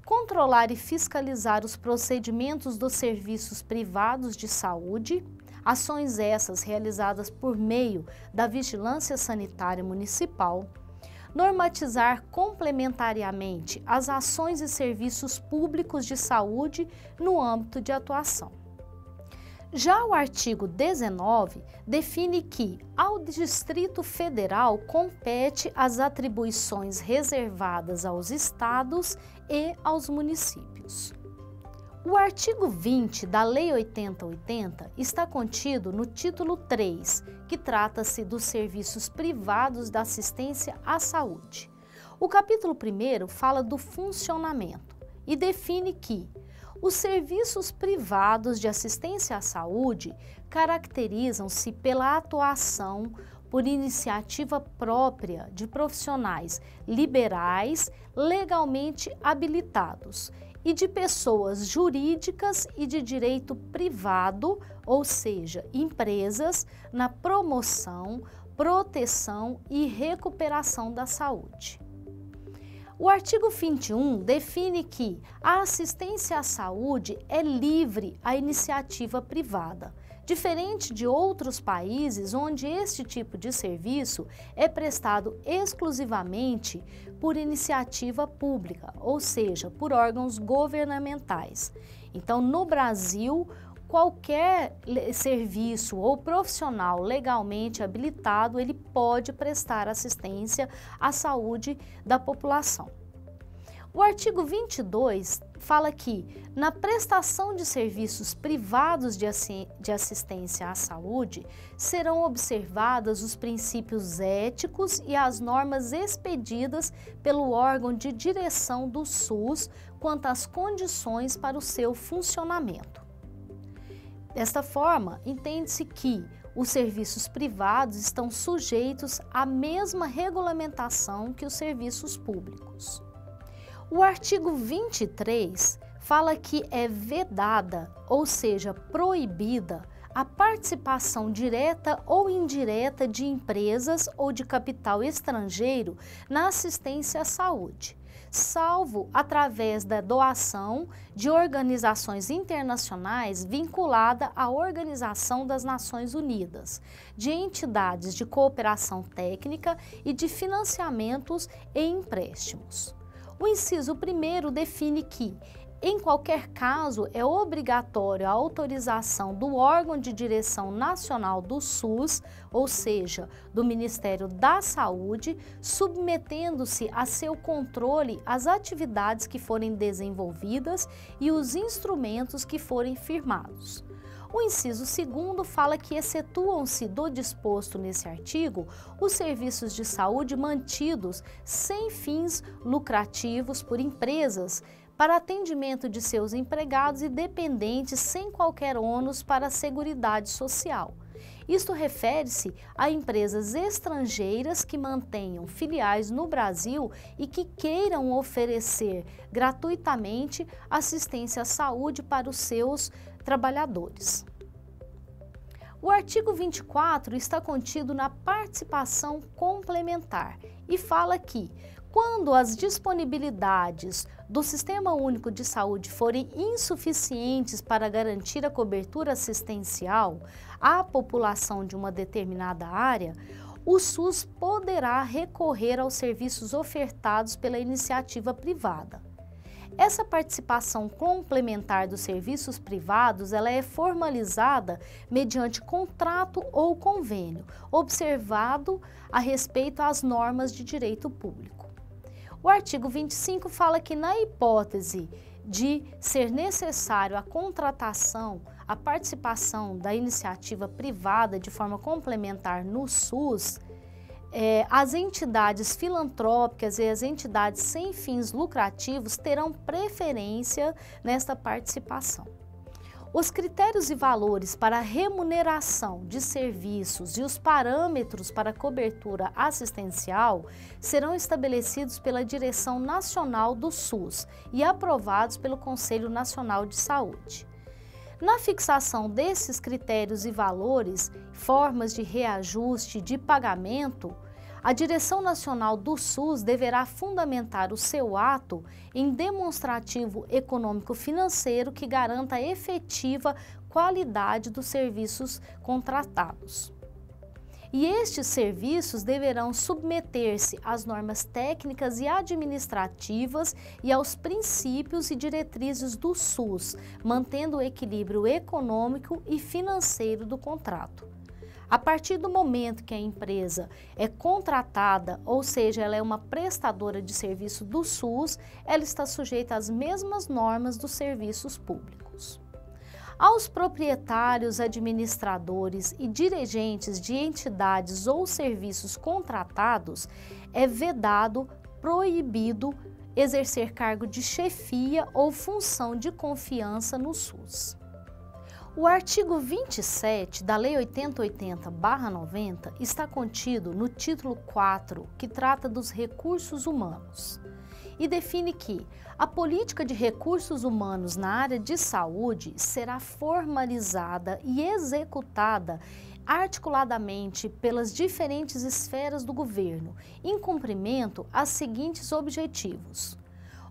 Controlar e fiscalizar os procedimentos dos serviços privados de saúde, ações essas realizadas por meio da Vigilância Sanitária Municipal, normatizar complementariamente as ações e serviços públicos de saúde no âmbito de atuação. Já o artigo 19 define que ao Distrito Federal compete as atribuições reservadas aos estados e aos municípios. O artigo 20 da Lei 8080 está contido no título 3, que trata-se dos serviços privados da assistência à saúde. O capítulo 1º fala do funcionamento e define que os serviços privados de assistência à saúde caracterizam-se pela atuação por iniciativa própria de profissionais liberais legalmente habilitados e de pessoas jurídicas e de direito privado, ou seja, empresas, na promoção, proteção e recuperação da saúde. O artigo 21 define que a assistência à saúde é livre à iniciativa privada, diferente de outros países onde este tipo de serviço é prestado exclusivamente por iniciativa pública, ou seja, por órgãos governamentais. Então, no Brasil, qualquer serviço ou profissional legalmente habilitado, ele pode prestar assistência à saúde da população. O artigo 22 fala que, na prestação de serviços privados de assistência à saúde, serão observados os princípios éticos e as normas expedidas pelo órgão de direção do SUS quanto às condições para o seu funcionamento. Desta forma, entende-se que os serviços privados estão sujeitos à mesma regulamentação que os serviços públicos. O artigo 23 fala que é vedada, ou seja, proibida, a participação direta ou indireta de empresas ou de capital estrangeiro na assistência à saúde, salvo através da doação de organizações internacionais vinculadas à Organização das Nações Unidas, de entidades de cooperação técnica e de financiamentos e empréstimos. O inciso 1º define que, em qualquer caso, é obrigatório a autorização do órgão de direção nacional do SUS, ou seja, do Ministério da Saúde, submetendo-se a seu controle as atividades que forem desenvolvidas e os instrumentos que forem firmados. O inciso 2º fala que excetuam-se do disposto nesse artigo os serviços de saúde mantidos sem fins lucrativos por empresas para atendimento de seus empregados e dependentes sem qualquer ônus para a Seguridade Social. Isto refere-se a empresas estrangeiras que mantenham filiais no Brasil e que queiram oferecer gratuitamente assistência à saúde para os seus trabalhadores. O artigo 24 está contido na participação complementar e fala que, quando as disponibilidades do Sistema Único de Saúde forem insuficientes para garantir a cobertura assistencial à população de uma determinada área, o SUS poderá recorrer aos serviços ofertados pela iniciativa privada. Essa participação complementar dos serviços privados, ela é formalizada mediante contrato ou convênio, observado a respeito às normas de direito público. O artigo 25 fala que, na hipótese de ser necessário a contratação, a participação da iniciativa privada de forma complementar no SUS, as entidades filantrópicas e as entidades sem fins lucrativos terão preferência nesta participação. Os critérios e valores para a remuneração de serviços e os parâmetros para a cobertura assistencial serão estabelecidos pela Direção Nacional do SUS e aprovados pelo Conselho Nacional de Saúde. Na fixação desses critérios e valores, formas de reajuste de pagamento, a Direção Nacional do SUS deverá fundamentar o seu ato em demonstrativo econômico-financeiro que garanta a efetiva qualidade dos serviços contratados. E estes serviços deverão submeter-se às normas técnicas e administrativas e aos princípios e diretrizes do SUS, mantendo o equilíbrio econômico e financeiro do contrato. A partir do momento que a empresa é contratada, ou seja, ela é uma prestadora de serviço do SUS, ela está sujeita às mesmas normas dos serviços públicos. Aos proprietários, administradores e dirigentes de entidades ou serviços contratados, é vedado, proibido exercer cargo de chefia ou função de confiança no SUS. O artigo 27 da Lei 8080/90 está contido no título 4, que trata dos recursos humanos, e define que a política de recursos humanos na área de saúde será formalizada e executada articuladamente pelas diferentes esferas do governo, em cumprimento aos seguintes objetivos: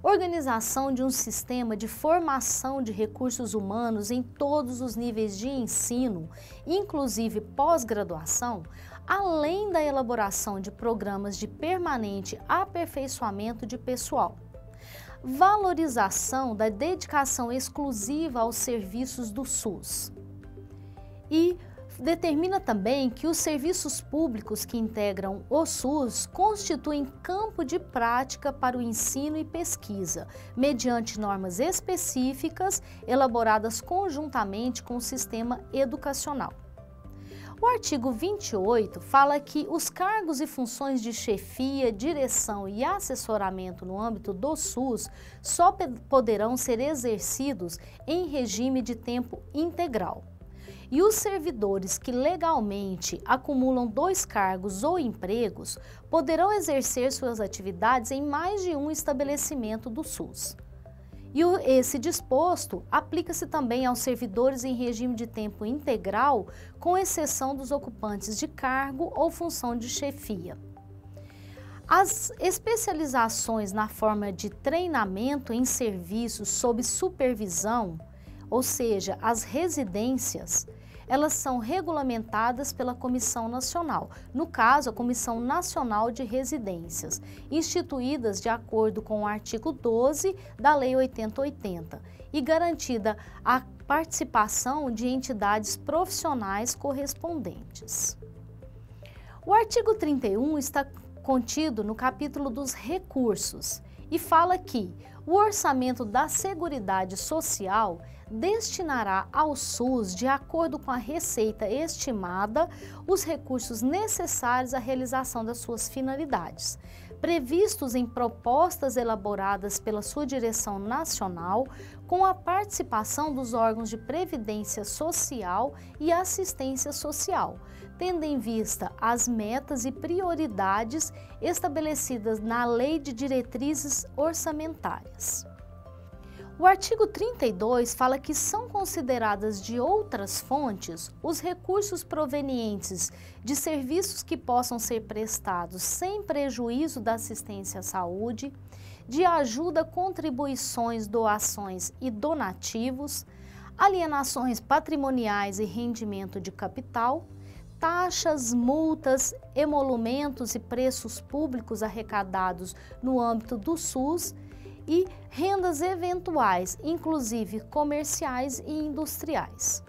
organização de um sistema de formação de recursos humanos em todos os níveis de ensino, inclusive pós-graduação, além da elaboração de programas de permanente aperfeiçoamento de pessoal. Valorização da dedicação exclusiva aos serviços do SUS. E determina também que os serviços públicos que integram o SUS constituem campo de prática para o ensino e pesquisa, mediante normas específicas elaboradas conjuntamente com o sistema educacional. O artigo 28 fala que os cargos e funções de chefia, direção e assessoramento no âmbito do SUS só poderão ser exercidos em regime de tempo integral. E os servidores que legalmente acumulam 2 cargos ou empregos poderão exercer suas atividades em mais de um estabelecimento do SUS. E esse disposto aplica-se também aos servidores em regime de tempo integral, com exceção dos ocupantes de cargo ou função de chefia. As especializações na forma de treinamento em serviços sob supervisão, ou seja, as residências, elas são regulamentadas pela Comissão Nacional, no caso, a Comissão Nacional de Residências, instituídas de acordo com o artigo 12 da Lei 8080 e garantida a participação de entidades profissionais correspondentes. O artigo 31 está contido no capítulo dos recursos e fala que o orçamento da Seguridade Social destinará ao SUS, de acordo com a receita estimada, os recursos necessários à realização das suas finalidades, previstos em propostas elaboradas pela sua direção nacional, com a participação dos órgãos de previdência social e assistência social, tendo em vista as metas e prioridades estabelecidas na Lei de Diretrizes Orçamentárias. O artigo 32 fala que são consideradas de outras fontes os recursos provenientes de serviços que possam ser prestados sem prejuízo da assistência à saúde, de ajuda, contribuições, doações e donativos, alienações patrimoniais e rendimento de capital, taxas, multas, emolumentos e preços públicos arrecadados no âmbito do SUS, e rendas eventuais, inclusive comerciais e industriais.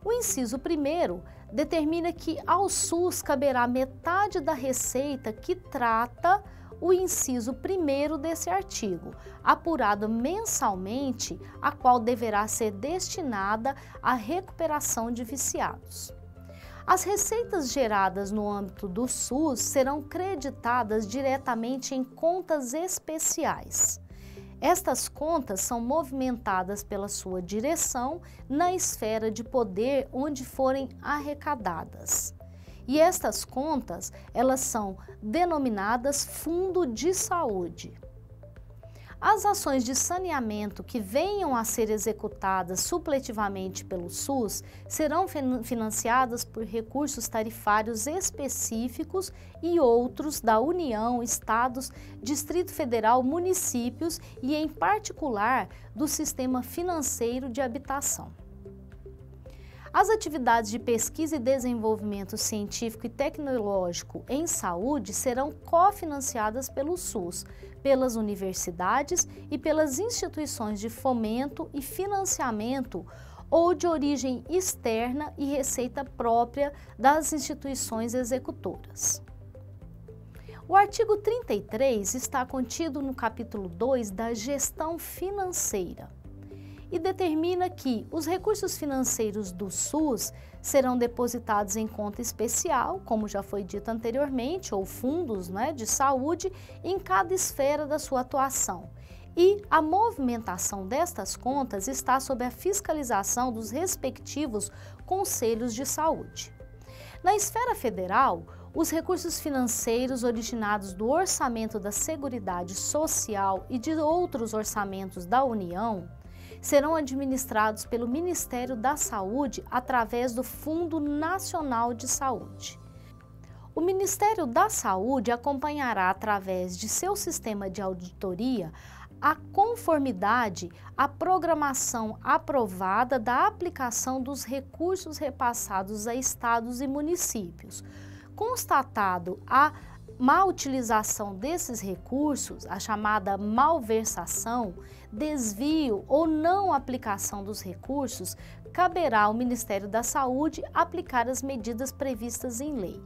O inciso 1º determina que ao SUS caberá metade da receita que trata o inciso 1º desse artigo, apurado mensalmente, a qual deverá ser destinada à recuperação de viciados. As receitas geradas no âmbito do SUS serão creditadas diretamente em contas especiais. Estas contas são movimentadas pela sua direção na esfera de poder onde forem arrecadadas. E estas contas, elas são denominadas Fundo de Saúde. As ações de saneamento que venham a ser executadas supletivamente pelo SUS serão financiadas por recursos tarifários específicos e outros da União, Estados, Distrito Federal, municípios e, em particular, do Sistema Financeiro de Habitação. As atividades de pesquisa e desenvolvimento científico e tecnológico em saúde serão cofinanciadas pelo SUS, pelas universidades e pelas instituições de fomento e financiamento ou de origem externa e receita própria das instituições executoras. O artigo 33 está contido no capítulo 2 da Gestão Financeira e determina que os recursos financeiros do SUS serão depositados em conta especial, como já foi dito anteriormente, ou fundos, de saúde, em cada esfera da sua atuação. E a movimentação destas contas está sob a fiscalização dos respectivos conselhos de saúde. Na esfera federal, os recursos financeiros originados do orçamento da Seguridade Social e de outros orçamentos da União serão administrados pelo Ministério da Saúde através do Fundo Nacional de Saúde. O Ministério da Saúde acompanhará, através de seu sistema de auditoria, a conformidade à programação aprovada da aplicação dos recursos repassados a estados e municípios. Constatado a má utilização desses recursos, a chamada malversação, desvio ou não aplicação dos recursos, caberá ao Ministério da Saúde aplicar as medidas previstas em lei.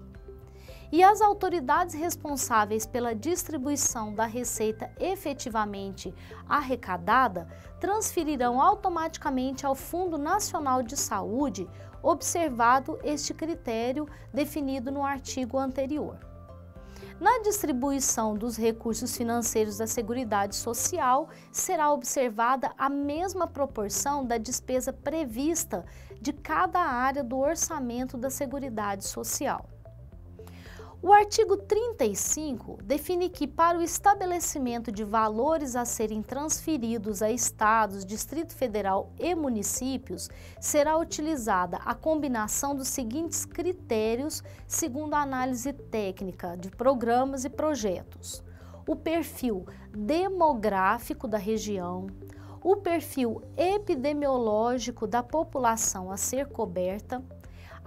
E as autoridades responsáveis pela distribuição da receita efetivamente arrecadada transferirão automaticamente ao Fundo Nacional de Saúde, observado este critério definido no artigo anterior. Na distribuição dos recursos financeiros da Seguridade Social, será observada a mesma proporção da despesa prevista de cada área do orçamento da Seguridade Social. O artigo 35 define que, para o estabelecimento de valores a serem transferidos a estados, Distrito Federal e municípios, será utilizada a combinação dos seguintes critérios, segundo a análise técnica de programas e projetos: o perfil demográfico da região, o perfil epidemiológico da população a ser coberta,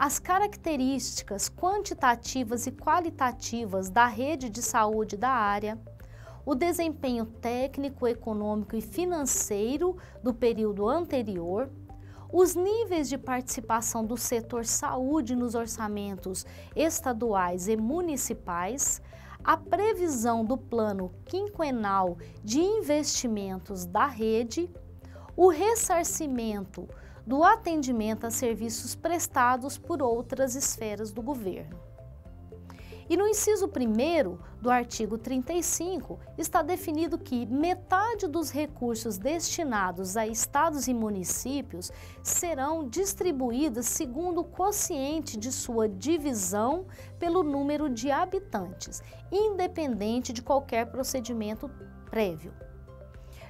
as características quantitativas e qualitativas da rede de saúde da área, o desempenho técnico, econômico e financeiro do período anterior, os níveis de participação do setor saúde nos orçamentos estaduais e municipais, a previsão do plano quinquenal de investimentos da rede, o ressarcimento do atendimento a serviços prestados por outras esferas do governo. E no inciso 1º do artigo 35 está definido que metade dos recursos destinados a estados e municípios serão distribuídos segundo o quociente de sua divisão pelo número de habitantes, independente de qualquer procedimento prévio.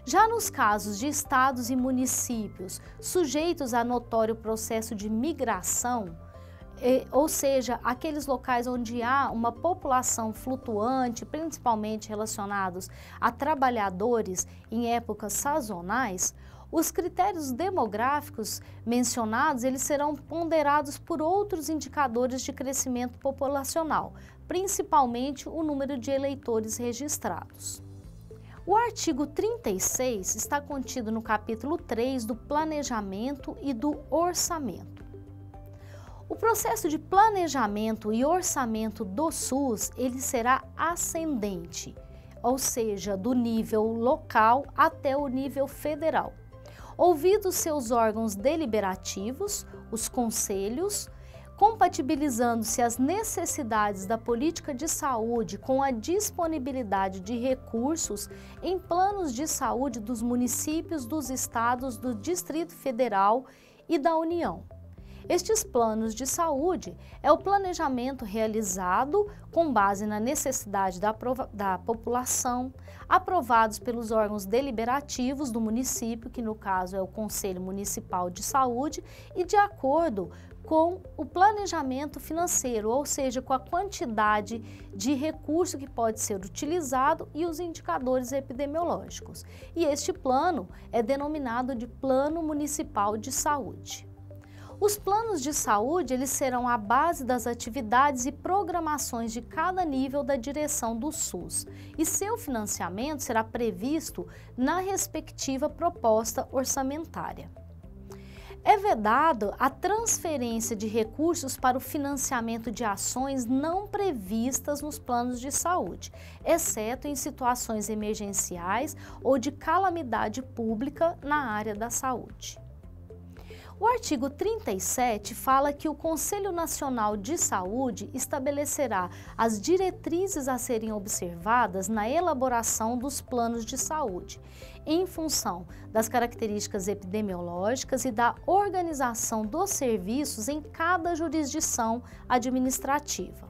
Já nos casos de estados e municípios sujeitos a notório processo de migração, ou seja, aqueles locais onde há uma população flutuante, principalmente relacionados a trabalhadores em épocas sazonais, os critérios demográficos mencionados eles serão ponderados por outros indicadores de crescimento populacional, principalmente o número de eleitores registrados. O artigo 36 está contido no capítulo 3 do Planejamento e do Orçamento. O processo de planejamento e orçamento do SUS ele será ascendente, ou seja, do nível local até o nível federal. Ouvidos seus órgãos deliberativos, os conselhos, compatibilizando-se as necessidades da política de saúde com a disponibilidade de recursos em planos de saúde dos municípios, dos estados, do Distrito Federal e da União. Estes planos de saúde é o planejamento realizado com base na necessidade da população, aprovados pelos órgãos deliberativos do município, que no caso é o Conselho Municipal de Saúde, e de acordo com o planejamento financeiro, ou seja, com a quantidade de recurso que pode ser utilizado e os indicadores epidemiológicos. E este plano é denominado de Plano Municipal de Saúde. Os planos de saúde eles serão a base das atividades e programações de cada nível da direção do SUS e seu financiamento será previsto na respectiva proposta orçamentária. É vedado a transferência de recursos para o financiamento de ações não previstas nos planos de saúde, exceto em situações emergenciais ou de calamidade pública na área da saúde. O artigo 37 fala que o Conselho Nacional de Saúde estabelecerá as diretrizes a serem observadas na elaboração dos planos de saúde, em função das características epidemiológicas e da organização dos serviços em cada jurisdição administrativa.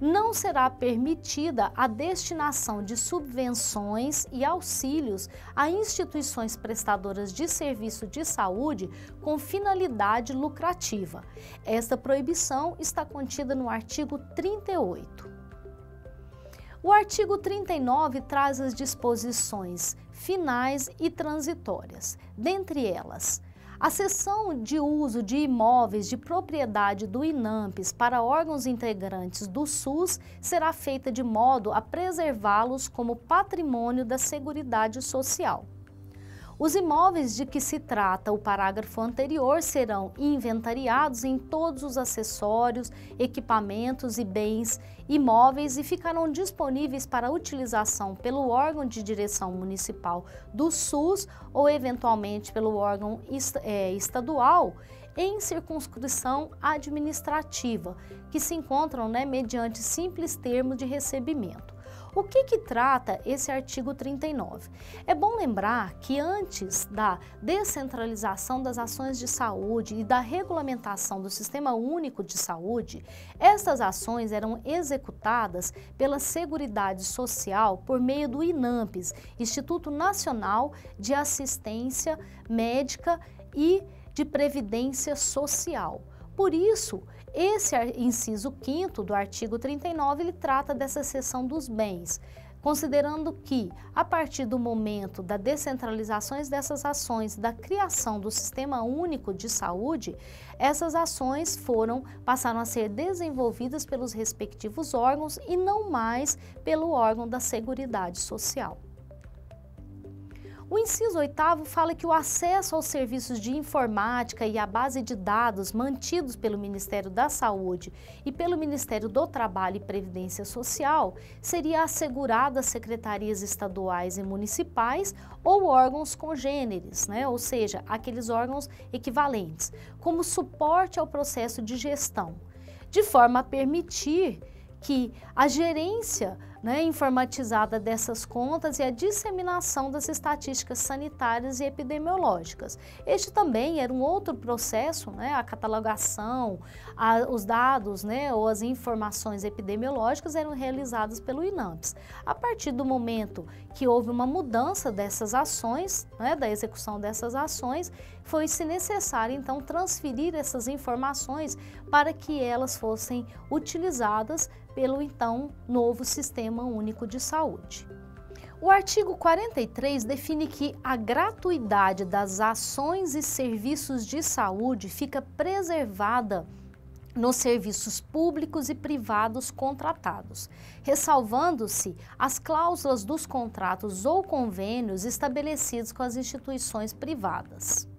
não será permitida a destinação de subvenções e auxílios a instituições prestadoras de serviço de saúde com finalidade lucrativa. Esta proibição está contida no artigo 38. O artigo 39 traz as disposições finais e transitórias, dentre elas: a cessão de uso de imóveis de propriedade do INAMPES para órgãos integrantes do SUS será feita de modo a preservá-los como patrimônio da Seguridade Social. Os imóveis de que se trata o parágrafo anterior serão inventariados em todos os acessórios, equipamentos e bens imóveis e ficarão disponíveis para utilização pelo órgão de direção municipal do SUS ou eventualmente pelo órgão estadual em circunscrição administrativa, que se encontram mediante simples termo de recebimento. O que trata esse artigo 39? É bom lembrar que antes da descentralização das ações de saúde e da regulamentação do Sistema Único de Saúde, estas ações eram executadas pela Seguridade Social por meio do INAMPES, Instituto Nacional de Assistência Médica e de Previdência Social. Por isso, esse inciso 5º do artigo 39, ele trata dessa cessão dos bens, considerando que, a partir do momento da descentralização dessas ações, da criação do Sistema Único de Saúde, essas ações passaram a ser desenvolvidas pelos respectivos órgãos e não mais pelo órgão da Seguridade Social. O inciso 8º fala que o acesso aos serviços de informática e à base de dados mantidos pelo Ministério da Saúde e pelo Ministério do Trabalho e Previdência Social seria assegurado às secretarias estaduais e municipais ou órgãos congêneres, ou seja, aqueles órgãos equivalentes, como suporte ao processo de gestão, de forma a permitir que a gerência informatizada dessas contas e a disseminação das estatísticas sanitárias e epidemiológicas. Este também era um outro processo, a catalogação, os dados ou as informações epidemiológicas eram realizadas pelo INAMPES. A partir do momento que houve uma mudança dessas ações, da execução dessas ações, foi-se necessário então transferir essas informações para que elas fossem utilizadas pelo então novo Sistema Único de Saúde. O artigo 43 define que a gratuidade das ações e serviços de saúde fica preservada nos serviços públicos e privados contratados, ressalvando-se as cláusulas dos contratos ou convênios estabelecidos com as instituições privadas.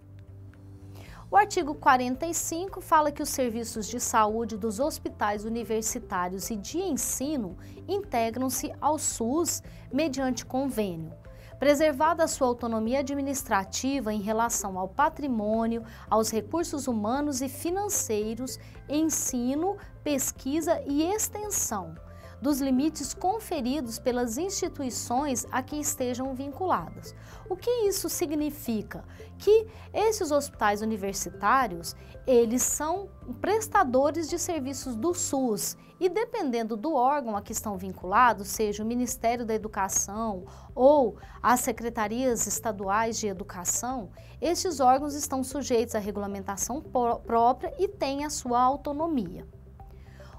O artigo 45 fala que os serviços de saúde dos hospitais universitários e de ensino integram-se ao SUS mediante convênio, preservada a sua autonomia administrativa em relação ao patrimônio, aos recursos humanos e financeiros, ensino, pesquisa e extensão, dos limites conferidos pelas instituições a que estejam vinculadas. O que isso significa? Que esses hospitais universitários, eles são prestadores de serviços do SUS e dependendo do órgão a que estão vinculados, seja o Ministério da Educação ou as secretarias estaduais de educação, estes órgãos estão sujeitos à regulamentação própria e têm a sua autonomia.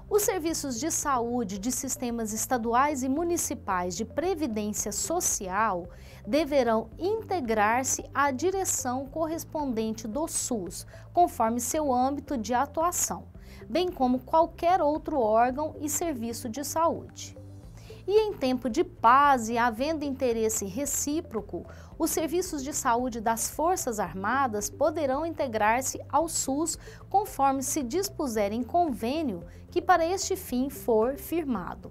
Os serviços de saúde de sistemas estaduais e municipais de previdência social deverão integrar-se à direção correspondente do SUS, conforme seu âmbito de atuação, bem como qualquer outro órgão e serviço de saúde. E em tempo de paz e havendo interesse recíproco, os serviços de saúde das Forças Armadas poderão integrar-se ao SUS conforme se dispuser em convênio que para este fim for firmado.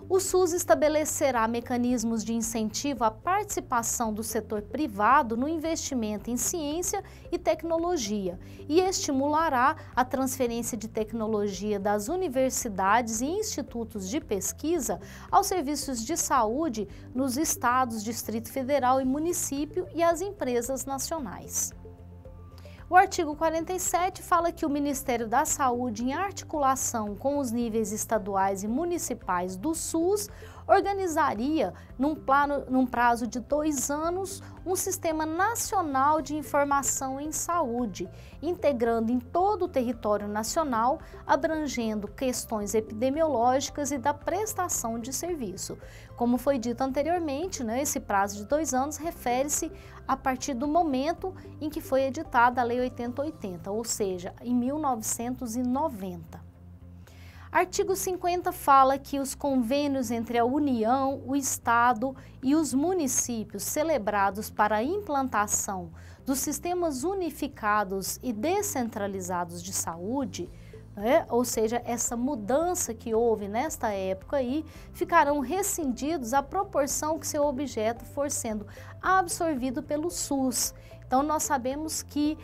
O SUS estabelecerá mecanismos de incentivo à participação do setor privado no investimento em ciência e tecnologia e estimulará a transferência de tecnologia das universidades e institutos de pesquisa aos serviços de saúde nos estados, Distrito Federal e município e às empresas nacionais. O artigo 47 fala que o Ministério da Saúde, em articulação com os níveis estaduais e municipais do SUS, organizaria, num prazo de 2 anos, um Sistema Nacional de Informação em Saúde, integrando em todo o território nacional, abrangendo questões epidemiológicas e da prestação de serviço. Como foi dito anteriormente, esse prazo de 2 anos refere-se a partir do momento em que foi editada a Lei 8080, ou seja, em 1990. Artigo 50 fala que os convênios entre a União, o Estado e os municípios celebrados para a implantação dos sistemas unificados e descentralizados de saúde, ou seja, essa mudança que houve nesta época aí, ficarão rescindidos à proporção que seu objeto for sendo absorvido pelo SUS. Então, nós sabemos que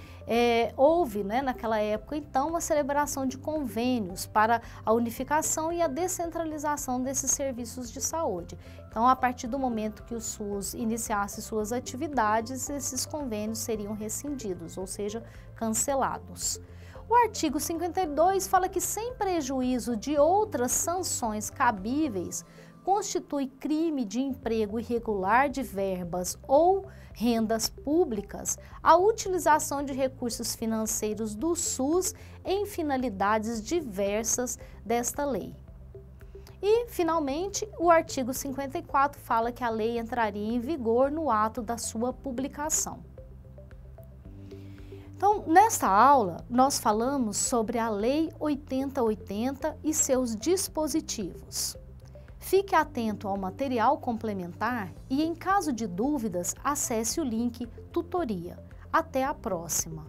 houve, naquela época, então, a celebração de convênios para a unificação e a descentralização desses serviços de saúde. Então, a partir do momento que o SUS iniciasse suas atividades, esses convênios seriam rescindidos, ou seja, cancelados. O artigo 52 fala que, sem prejuízo de outras sanções cabíveis, constitui crime de emprego irregular de verbas ou rendas públicas a utilização de recursos financeiros do SUS em finalidades diversas desta lei. E, finalmente, o artigo 54 fala que a lei entraria em vigor no ato da sua publicação. Então, nesta aula, nós falamos sobre a Lei 8080 e seus dispositivos. Fique atento ao material complementar e, em caso de dúvidas, acesse o link Tutoria. Até a próxima!